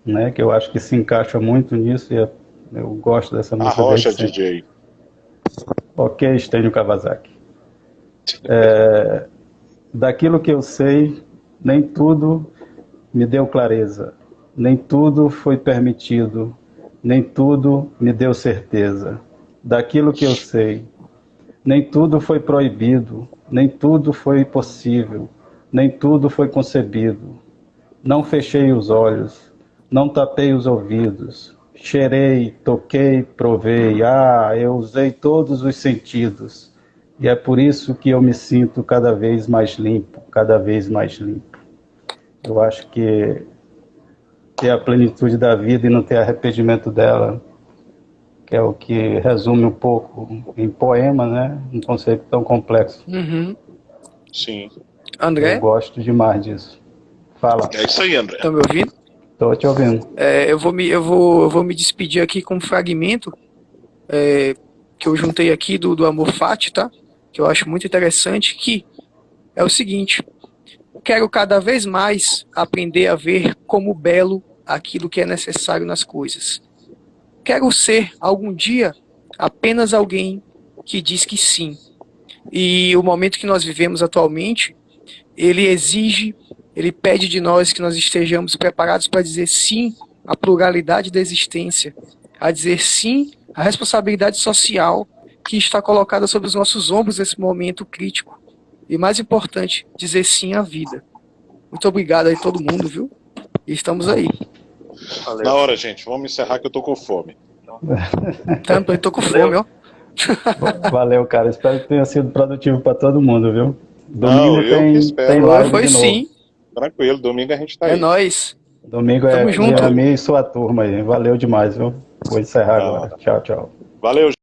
né, que eu acho que se encaixa muito nisso e eu gosto dessa música. Arrocha, DJ. Ok, Stênio Kawasaki. Daquilo que eu sei, nem tudo me deu clareza. Nem tudo foi permitido, nem tudo me deu certeza. Daquilo que eu sei, nem tudo foi proibido, nem tudo foi possível, nem tudo foi concebido. Não fechei os olhos, não tapei os ouvidos, cheirei, toquei, provei, eu usei todos os sentidos. E é por isso que eu me sinto cada vez mais limpo, cada vez mais limpo. Eu acho que ter a plenitude da vida e não ter arrependimento dela, que é o que resume um pouco em poema, né? Um conceito tão complexo. Uhum. Sim. André? Eu gosto demais disso. Fala. É isso aí, André. Estão me ouvindo? Estou te ouvindo. Eu vou me despedir aqui com um fragmento que eu juntei aqui do Amor Fati, tá? Que eu acho muito interessante, que é o seguinte: quero cada vez mais aprender a ver como belo aquilo que é necessário nas coisas. Quero ser, algum dia, apenas alguém que diz que sim. E o momento que nós vivemos atualmente, ele pede de nós que nós estejamos preparados para dizer sim à pluralidade da existência, a dizer sim à responsabilidade social que está colocada sobre os nossos ombros nesse momento crítico. E mais importante, dizer sim à vida. Muito obrigado aí todo mundo, viu? E estamos aí. Valeu. Na hora, gente. Vamos encerrar que eu tô com fome. Eu tô com fome, ó. Valeu, cara. Espero que tenha sido produtivo para todo mundo, viu? Domingo tem live Foi de novo. Sim. Tranquilo, domingo a gente tá aí. É nóis. Domingo Tamo junto. A minha e sua turma aí. Valeu demais, viu? Vou encerrar agora. Tchau, tchau. Valeu,